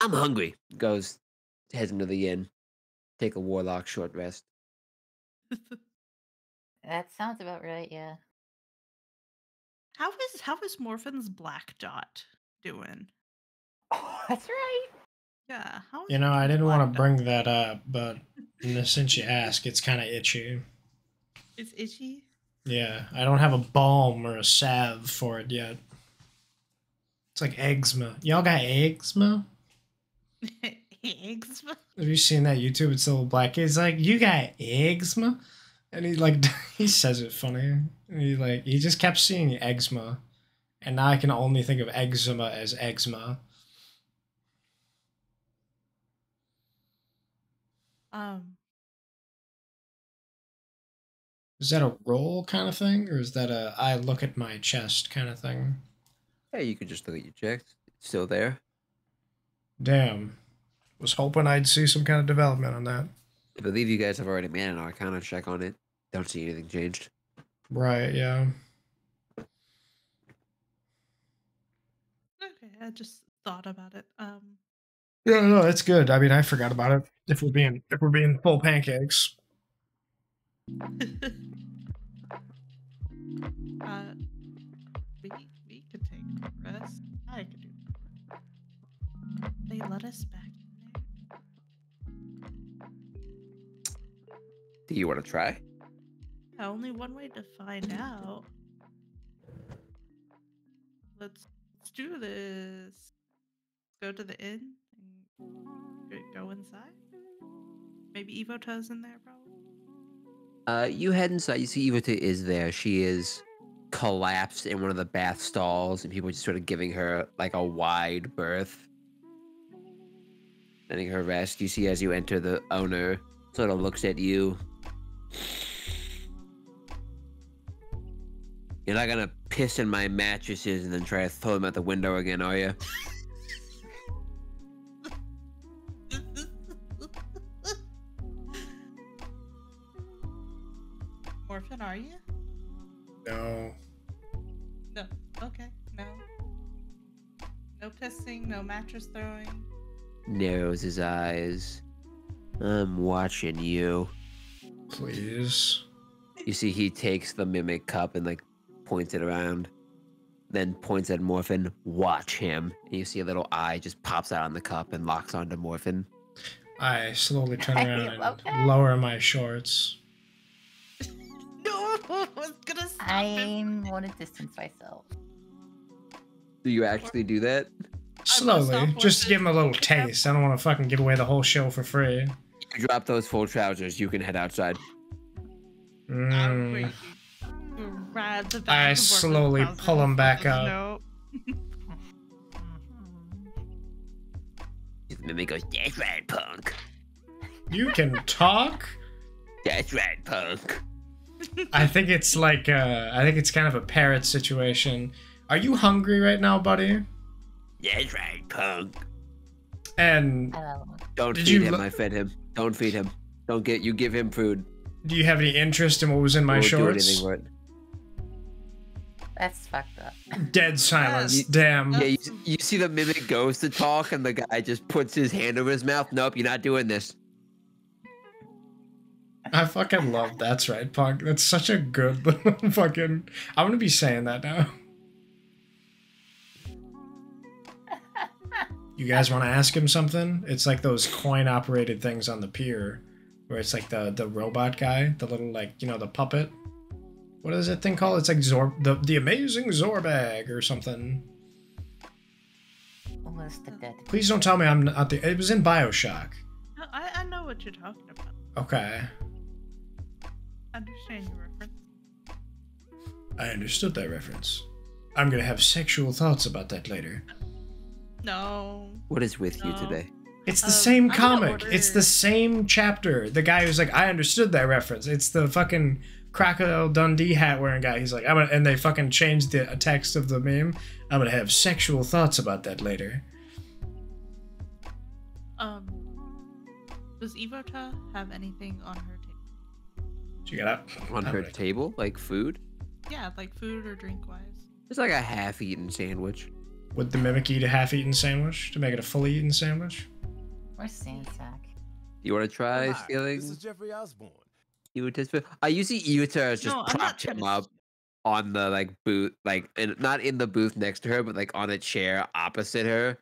S4: I'm hungry. Heads into the inn. Take a warlock short rest.
S2: That sounds about right, yeah.
S3: How is Morphin's Black Dot doing?
S2: Oh, that's right.
S3: Yeah.
S1: You know, I didn't want to bring that up, but since you ask, it's kind of itchy.
S3: It's itchy?
S1: Yeah, I don't have a balm or a salve for it yet. It's like eczema. Y'all got eczema?
S3: Eczema?
S1: Have you seen that YouTube? It's a little black kid. He's like, you got eczema? And he like, he says it funny. And he just kept seeing eczema. And now I can only think of eczema as eczema. Is that a roll kind of thing? Or is that a I look at my chest kind of thing?
S4: Yeah, you could just look at your chest. It's still there.
S1: Damn. Was hoping I'd see some kind of development on that.
S4: I believe you guys have already made an Arcana check on it. Don't see anything changed.
S1: Right, yeah.
S3: Okay, I just thought about it.
S1: Yeah, no, that's good. I mean, I forgot about it. If we're being full pancakes.
S3: We could take a rest. I could do that. They let us back in there.
S4: Do you want to try?
S3: Only one way to find out. Let's do this. Go to the inn and go inside. Maybe Evota's in there, probably.
S4: You head inside. You see Evota is there. She is collapsed in one of the bath stalls, and people are just sort of giving her like a wide berth, letting her rest. You see as you enter, the owner sort of looks at you. You're not gonna piss in my mattresses and then try to throw them out the window again, are you?
S3: Morphin, are you?
S1: No.
S3: No. Okay. No. No pissing, no mattress throwing.
S4: Narrows his eyes. I'm watching you.
S1: Please.
S4: You see he takes the mimic cup and like points it around, then points at Morphin. Watch him. And you see a little eye just pops out on the cup and locks onto Morphin.
S1: I slowly turn around and lower my shorts.
S3: No, I was gonna stop
S2: I want to distance myself.
S4: Do you actually do that?
S1: Slowly, just to give him a little taste. I don't want to fucking give away the whole show for free.
S4: You drop those full trousers, you can head outside.
S1: I slowly pull him back up.
S3: No.
S4: The mimic goes, that's right, punk.
S1: You can talk?
S4: That's right, punk.
S1: I think it's like, I think it's kind of a parrot situation. Are you hungry right now, buddy?
S4: That's right, punk.
S1: And
S4: don't feed him. I fed him. Don't feed him. You give him food.
S1: Do you have any interest in what was in my shorts?
S4: Do anything for it.
S2: That's fucked up.
S1: Dead silence. Damn.
S4: Yeah, you see the mimic goes to talk, and the guy just puts his hand over his mouth. Nope, you're not doing this.
S1: I fucking love That's Right, Punk. That's such a good little fucking... I'm gonna be saying that now. You guys want to ask him something? It's like those coin-operated things on the pier, where it's like the robot guy, the little, like, you know, the puppet. What is that thing called? It's like the amazing Zorbag or something. Please don't tell me I'm not the. It was in BioShock.
S3: No, I know what you're talking about.
S1: Okay.
S3: I understand your reference.
S1: I understood that reference. I'm gonna have sexual thoughts about that later.
S3: No.
S4: What is with you today?
S1: It's the same comic. It's the same chapter. The guy who's like, I understood that reference. It's the fucking Crocodile Dundee hat wearing guy. He's like, and they fucking changed the text of the meme. I'm gonna have sexual thoughts about that later.
S3: Does Evota have anything on her table?
S1: She got up
S4: on her table, like food.
S3: Yeah, like food or drink wise.
S4: It's like a half-eaten sandwich.
S1: Would the mimic eat a half-eaten sandwich to make it a fully eaten sandwich?
S2: Where's Sandsack?
S4: You want to try stealing?
S8: This is Jeffrey Osborne.
S4: I usually Iwata just propped him up on the like booth, like not in the booth next to her, but like on a chair opposite her.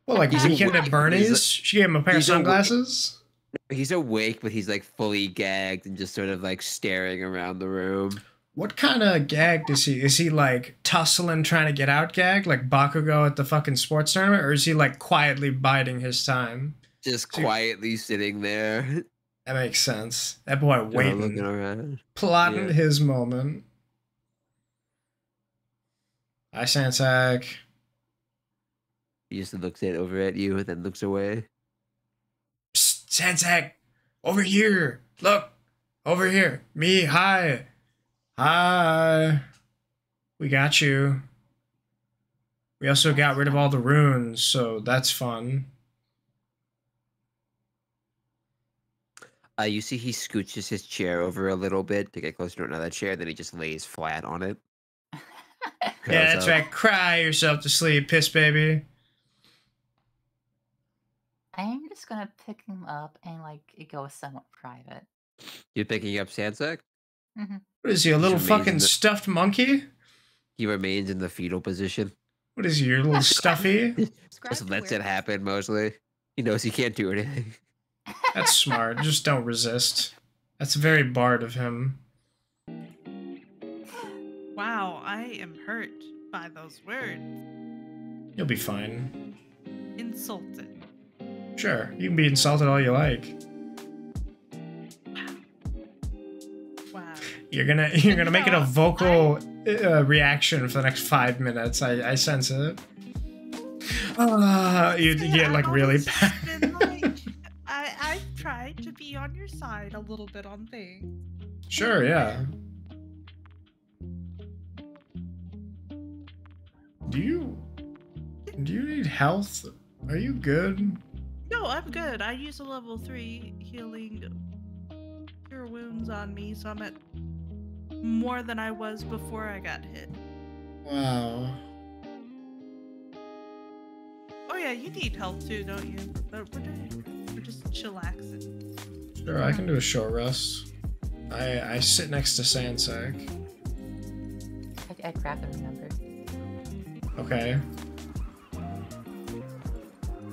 S1: Well, like he's a kid at Bernie's. She gave him a pair of sunglasses.
S4: He's awake, but he's like fully gagged and just sort of like staring around the room.
S1: What kind of gagged is he? Is he like tussling, trying to get out gagged, like Bakugo at the fucking sports tournament, or is he like quietly biding his time?
S4: Just quietly sitting there.
S1: That makes sense. That boy waiting,
S4: looking around,
S1: plotting his moment. Hi, Sansak.
S4: He just looks over at you and then looks away.
S1: Psst, Sansak, over here. Look, over here. Me, hi. Hi. We got you. We also got rid of all the runes, so that's fun.
S4: You see he scooches his chair over a little bit to get closer to another chair, then he just lays flat on it.
S1: Yeah, that's right. Cry yourself to sleep, piss baby.
S2: I'm just gonna pick him up and like it goes somewhat private.
S4: You're picking up Sansak?
S2: Mm-hmm.
S1: What is he, a little fucking stuffed monkey?
S4: He remains in the fetal position.
S1: What is he, your little stuffy?
S4: Just lets it happen mostly. He knows he can't do anything.
S1: That's smart. Just don't resist. That's very Bard of him.
S3: Wow, I am hurt by those words.
S1: You'll be fine.
S3: Insulted.
S1: Sure, you can be insulted all you like.
S3: Wow.
S1: You're gonna make it a vocal reaction for the next 5 minutes. I sense it. You get like really bad.
S3: I've tried to be on your side a little bit on things.
S1: Sure, yeah. Do you need health? Are you good?
S3: No, I'm good. I use a level 3 healing cure wounds on me, so I'm at more than I was before I got hit.
S1: Wow.
S3: Oh yeah, you need help too, don't you? But we're just chillaxing.
S1: Sure, I can do a short rest. I sit next to Sansak.
S2: I grab the number.
S1: Okay.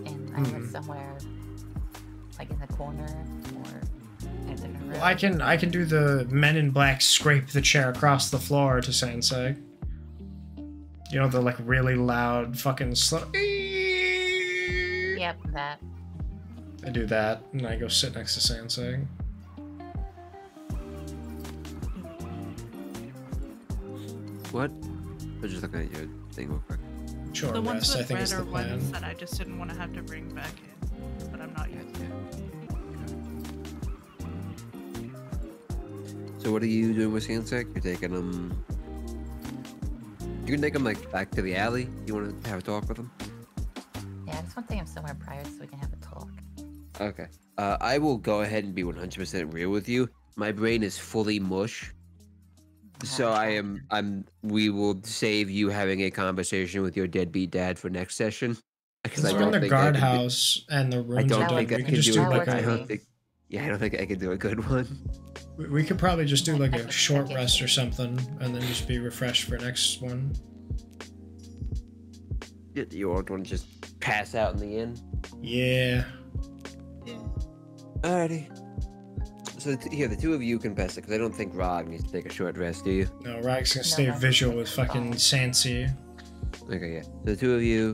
S2: And I was somewhere like in the corner or in a different room.
S1: Well, I can do the Men in Black scrape the chair across the floor to Sansak. You know, the like really loud fucking slow.
S2: Yep, that.
S1: I do that, and I go sit next to Sansak.
S4: What? I was just looking at your thing real quick.
S1: Short
S3: The ones
S1: rest, I
S3: with
S1: think
S3: red
S1: is the
S3: are
S1: plan.
S3: ones that I just didn't want to have to bring back in, but I'm not used to.
S4: So what are you doing with Sansak? You're taking him... You can take him like back to the alley? You want to have a talk with him?
S2: Yeah, I just want to take him somewhere private so we can have a talk.
S4: Okay. I will go ahead and be 100% real with you. My brain is fully mush. So we will save you having a conversation with your deadbeat dad for next session. Because
S1: We're in the guardhouse and the rooms are done. We can just do like
S4: I don't think I can do a good one.
S1: We could probably just do like a short rest or something, and then just be refreshed for next one.
S4: You want to just pass out in the inn?
S1: Yeah.
S4: Alrighty. So here, the two of you can pass it, because I don't think Rog needs to take a short rest, do you?
S1: No, Rog's gonna stay visual with fucking Sansi.
S4: Okay, yeah. So the two of you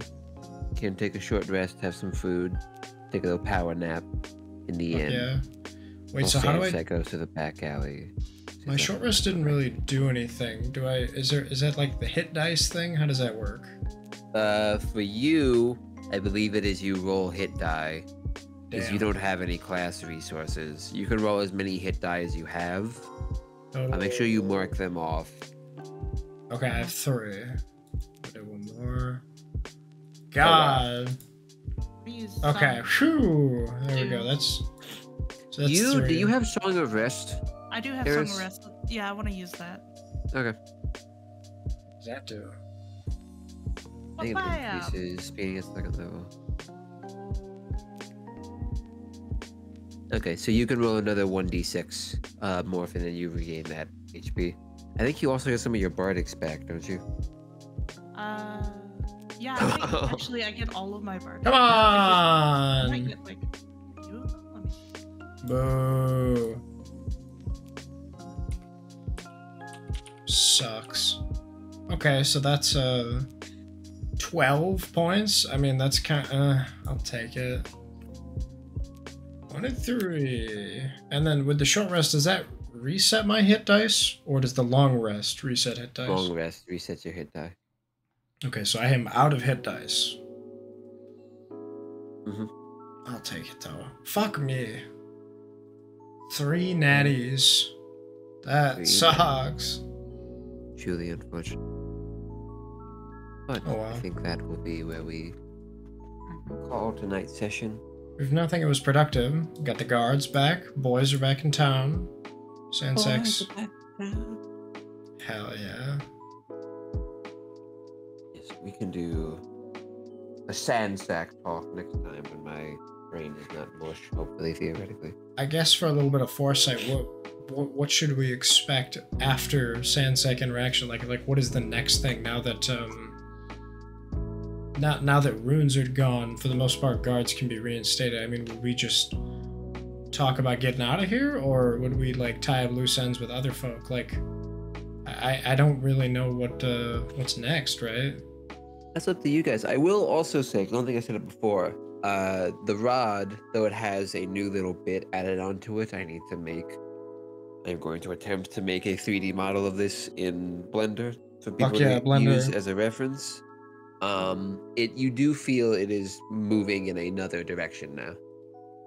S4: can take a short rest, have some food, take a little power nap in the end.
S1: Yeah. Wait, so how do I...
S4: That goes to the back alley.
S1: My short rest didn't really do anything. Do I... Is that like the hit dice thing? How does that work?
S4: For you, I believe it is you roll hit die. Because you don't have any class resources. You can roll as many hit die as you have. Make sure you mark them off.
S1: Okay, I have 3. I'll do one more. God. Okay, whew. There we go. That's 3.
S4: Do you have Song of Rest?
S3: I do have Song of Rest. Yeah, I want to use that.
S4: Okay.
S1: What does that do?
S4: I think it increases speed at second level. Okay, so you can roll another 1d6 morph and then you regain that HP. I think you also get some of your bardics back, don't you?
S3: Yeah, I think actually I get all of my bardics.
S1: Come on!
S3: I get like 2 of them? Let me see.
S1: Boo. Sucks. Okay, so that's 12 points. I mean, that's kind of... I'll take it. 1 and 3. And then with the short rest, does that reset my hit dice? Or does the long rest reset hit dice?
S4: Long rest resets your hit die.
S1: Okay, so I am out of hit dice.
S4: Mm-hmm.
S1: I'll take it though. Fuck me. 3 natties. That sucks.
S4: Truly unfortunate. But I think that will be where we call tonight's session.
S1: If nothing, it was productive. Got the guards back. Boys are back in town. Sansex. Hell yeah.
S4: Yes, we can do a Sandsack talk next time when my brain is not mush, hopefully, theoretically.
S1: I guess for a little bit of foresight, what should we expect after Sandsec interaction? Like what is the next thing now that now that runes are gone? For the most part, guards can be reinstated. I mean, would we just talk about getting out of here, or would we like tie up loose ends with other folk? Like, I don't really know what's next, right?
S4: That's up to you guys. I will also say, 'cause I don't think I said it before. The rod, though it has a new little bit added onto it, I'm going to attempt to make a 3D model of this in Blender for people to use as a reference. You do feel it is moving in another direction now.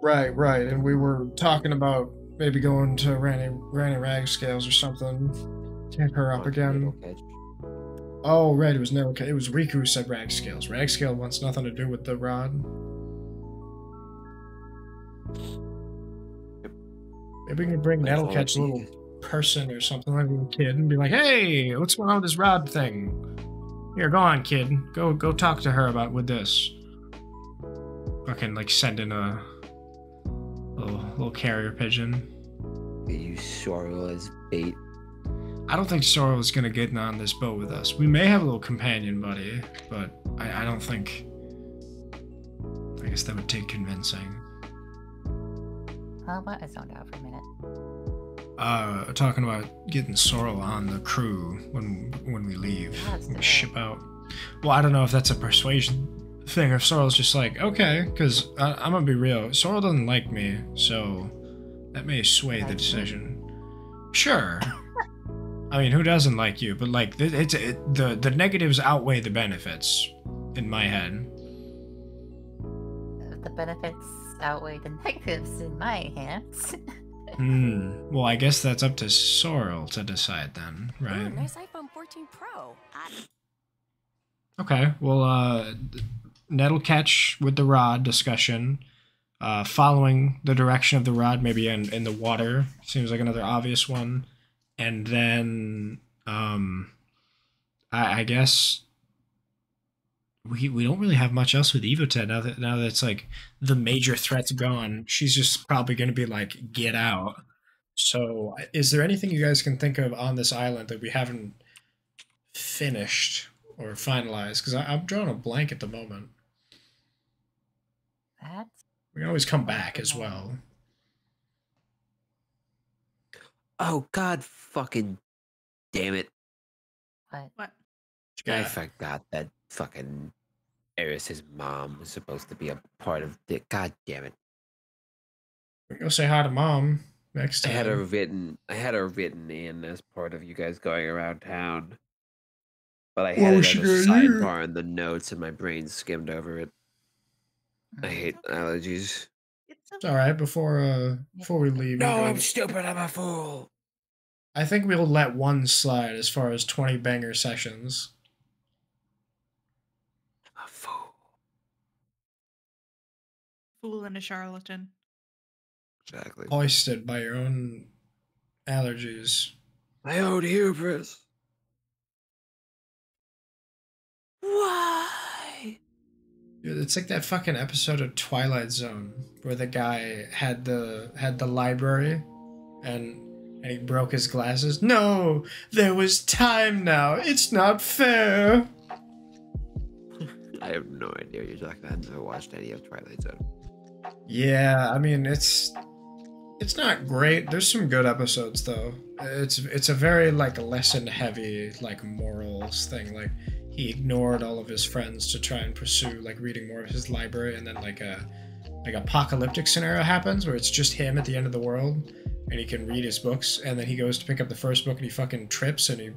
S1: Right. And we were talking about maybe going to Granny Ragscales or something. Take her up again. Oh, right, it was Nettlecatch. It was Riku who said Ragscales. Ragscale wants nothing to do with the rod. Maybe we can bring Nettlecatch a little person or something, like a little kid, and be like, "Hey, what's going on with this rod thing? Here, go on, kid. Go talk to her with this." Fucking like send in a little carrier pigeon.
S4: They use Sorrel as bait.
S1: I don't think Sorrel is gonna get on this boat with us. We may have a little companion buddy, but I don't think. I guess that would take convincing.
S2: What? I zoned out for a minute.
S1: Talking about getting Sorrel on the crew when we leave, when we ship out. Well, I don't know if that's a persuasion thing, or if Sorrel's just like, okay, because I'm gonna be real, Sorrel doesn't like me, so that may sway the decision. Sure. I mean, who doesn't like you? But like, the negatives outweigh the benefits in my head.
S2: The benefits outweigh the negatives in my hands.
S1: Well, I guess that's up to Sorrel to decide then, right?
S9: Ooh, nice iPhone 14 Pro.
S1: Okay, well, Nettlecatch with the rod discussion. Following the direction of the rod, maybe in the water, seems like another obvious one. And then, I guess we don't really have much else with Evotech now that it's like the major threat's gone. She's just probably going to be like, get out. So is there anything you guys can think of on this island that we haven't finished or finalized? Because I'm drawing a blank at the moment. We can always come back as well.
S4: Oh God, fucking damn it!
S3: What?
S4: I forgot that fucking Eris's mom was supposed to be a part of it. God damn it!
S1: Go say hi to mom next
S4: I
S1: time.
S4: had her written in as part of you guys going around town, but I had it as a sidebar in the notes, and my brain skimmed over it. I hate allergies.
S3: It's
S1: all right. Before we leave,
S4: No, I'm stupid. I'm a fool.
S1: I think we'll let one slide as far as 20 banger sessions.
S4: A fool.
S3: Fool and a charlatan.
S4: Exactly.
S1: Hoisted by your own allergies.
S4: My own hubris. Why?
S1: Dude, it's like that fucking episode of Twilight Zone where the guy had the library and he broke his glasses. No, there was time now. It's not fair.
S4: I have no idea what you're talking about. I've never watched any of Twilight Zone.
S1: Yeah, I mean it's not great. There's some good episodes though. It's a very like lesson heavy like morals thing. Like he ignored all of his friends to try and pursue like reading more of his library, and then like a apocalyptic scenario happens where it's just him at the end of the world and he can read his books, and then he goes to pick up the first book and he fucking trips and he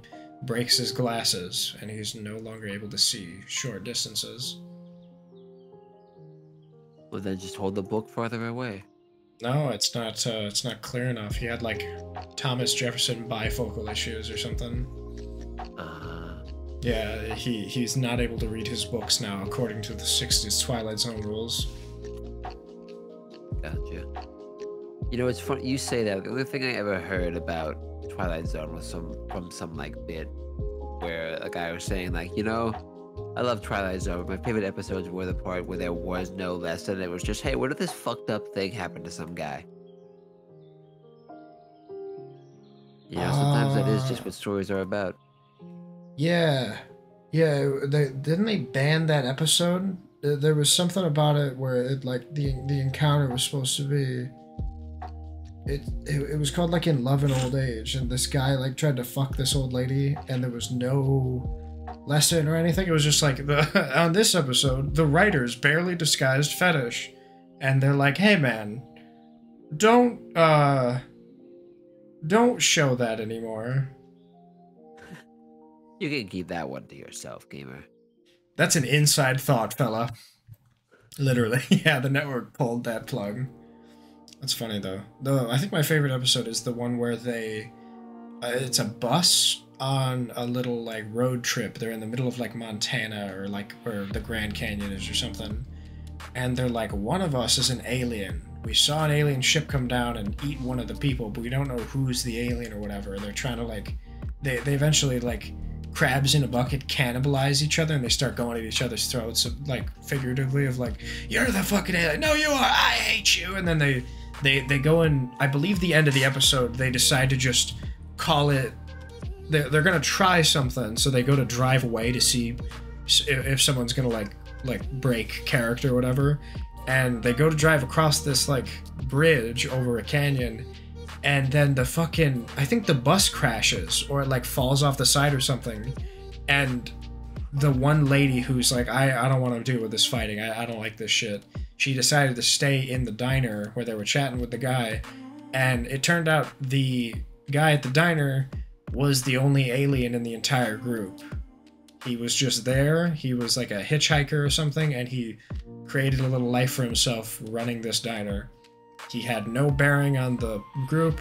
S1: breaks his glasses and he's no longer able to see short distances.
S4: Well, then just hold the book farther away.
S1: No, it's not clear enough. He had like Thomas Jefferson bifocal issues or something. Yeah, he's not able to read his books now according to the 60s Twilight Zone rules.
S4: Gotcha. You know, it's funny you say that. The only thing I ever heard about Twilight Zone was from some like bit where a guy was saying like, you know, I love Twilight Zone. My favorite episodes were the part where there was no lesson. It was just, hey, what if this fucked up thing happened to some guy? You know, sometimes that is just what stories are about.
S1: Yeah. Didn't they ban that episode? There was something about it where it like the encounter was supposed to be. It was called like In Love and Old Age, and this guy like tried to fuck this old lady, and there was no lesson or anything. It was just like on this episode, the writers barely disguised fetish, and they're like, "Hey man, don't show that anymore."
S4: You can keep that one to yourself, gamer.
S1: That's an inside thought, fella. Literally, yeah. The network pulled that plug. That's funny though. Though I think my favorite episode is the one where they, it's a bus on a little like road trip. They're in the middle of like Montana or like where the Grand Canyon is or something, and they're like, one of us is an alien. We saw an alien ship come down and eat one of the people, but we don't know who's the alien or whatever. And they're trying to like, they eventually like crabs in a bucket cannibalize each other, and they start going at each other's throats, like figuratively of like, you're the fucking alien. No, you are. I hate you. And then they go in, I believe the end of the episode, they decide to just call it, they're gonna try something, so they go to drive away to see if someone's gonna like break character or whatever, and they go to drive across this like bridge over a canyon, and then the fucking, I think the bus crashes or it like falls off the side or something, and the one lady who's like, I don't want to deal with this fighting, I don't like this shit, she decided to stay in the diner where they were chatting with the guy, and it turned out the guy at the diner was the only alien in the entire group. He was just there, he was like a hitchhiker or something, and he created a little life for himself running this diner. He had no bearing on the group,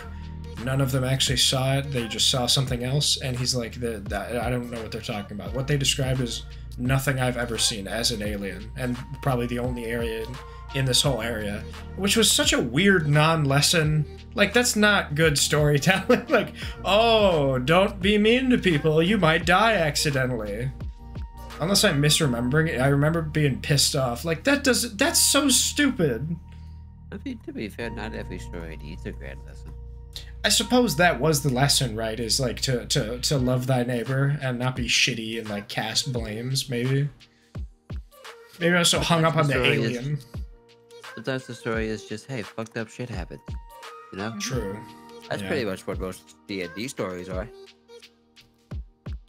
S1: none of them actually saw it, they just saw something else, and he's like, I don't know what they're talking about. What they described is nothing I've ever seen as an alien, and probably the only area in this whole area, which was such a weird non-lesson. Like, that's not good storytelling. Like, oh, don't be mean to people, you might die accidentally. Unless I'm misremembering it, I remember being pissed off. Like, that's so stupid.
S4: I mean, to be fair, not every story needs a grand lesson.
S1: I suppose that was the lesson, right? Is like to love thy neighbor and not be shitty and like cast blames, maybe. Maybe I was so hung up on the alien.
S4: Sometimes the story is just, hey, fucked up shit happens. You know?
S1: True.
S4: That's pretty much what most D&D stories are.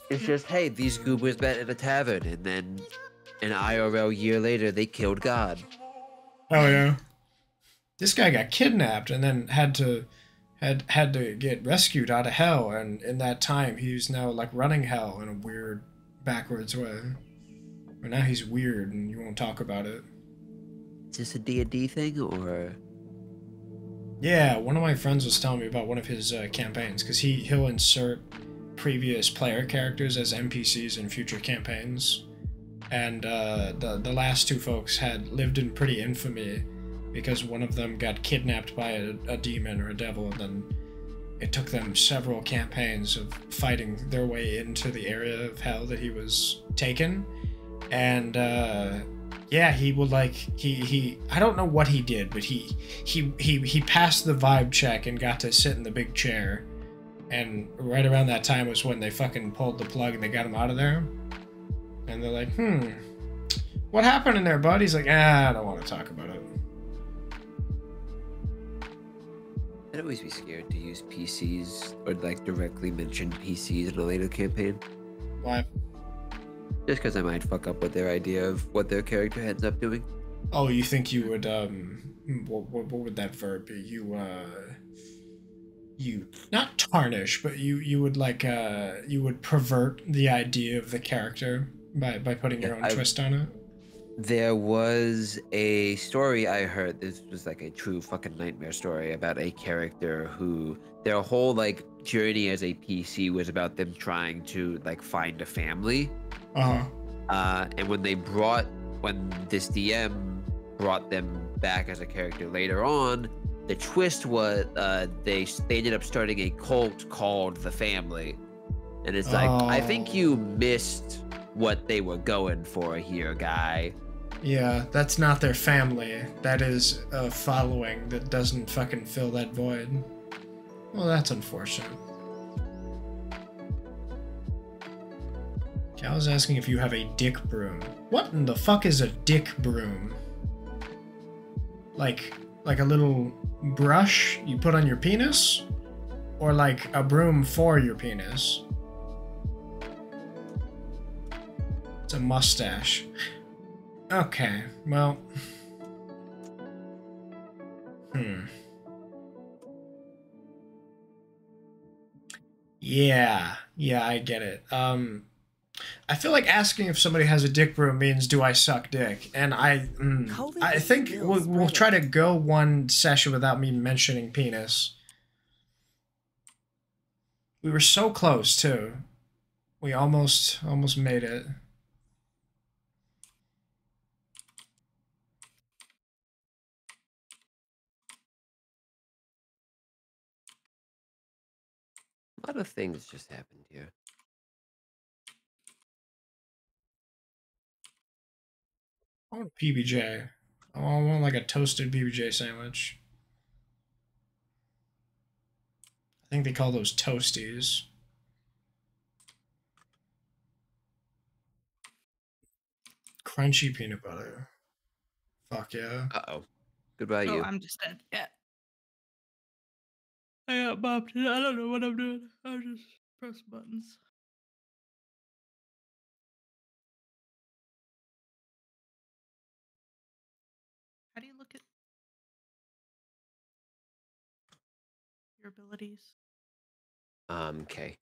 S4: It's just, hey, these goobers met in a tavern, and then an IRL year later, they killed God.
S1: Oh yeah. This guy got kidnapped and then had to get rescued out of hell, and in that time he's now like running hell in a weird backwards way. But now he's weird and you won't talk about it.
S4: Is this a D&D thing or?
S1: Yeah, one of my friends was telling me about one of his campaigns because he'll insert previous player characters as NPCs in future campaigns, and the last two folks had lived in pretty infamy because one of them got kidnapped by a demon or a devil, and then it took them several campaigns of fighting their way into the area of hell that he was taken. And yeah, he would like he I don't know what he did, but he passed the vibe check and got to sit in the big chair. And right around that time was when they fucking pulled the plug and they got him out of there. And they're like, what happened in there, bud? He's like, I don't want to talk about it.
S4: I'd always be scared to use PCs or like directly mention PCs in a later campaign.
S1: Why?
S4: Just because I might fuck up with their idea of what their character ends up doing.
S1: Oh, you think you would what would that verb be? You not tarnish, but you would like you would pervert the idea of the character by putting your own twist on it.
S4: There was a story I heard. This was like a true fucking nightmare story about a character who their whole like journey as a PC was about them trying to like find a family. And when this DM brought them back as a character later on, the twist was they ended up starting a cult called the Family, and it's like, I think you missed what they were going for here, guy.
S1: Yeah, that's not their family. That is a following that doesn't fucking fill that void. Well, that's unfortunate. I was asking if you have a dick broom. What in the fuck is a dick broom? Like a little brush you put on your penis? Or like a broom for your penis? It's a mustache. Okay, well... Yeah, I get it. I feel like asking if somebody has a dick broom means do I suck dick, and I think we'll try to go one session without me mentioning penis. We were so close too. We almost made it.
S4: A lot of things just happened here.
S1: I want a PBJ. I want like a toasted PBJ sandwich. I think they call those toasties. Crunchy peanut butter. Fuck yeah.
S4: Uh-oh. Goodbye, you.
S3: I'm just dead. Yeah. I got bumped. I don't know what I'm doing. I just press buttons. How do you look at your abilities?
S4: Okay.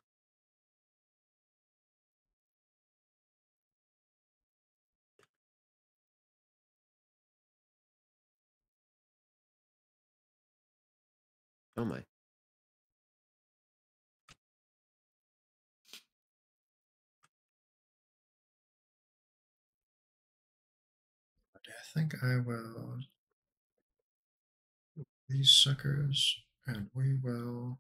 S4: Oh my.
S1: I think I will. These suckers, and we will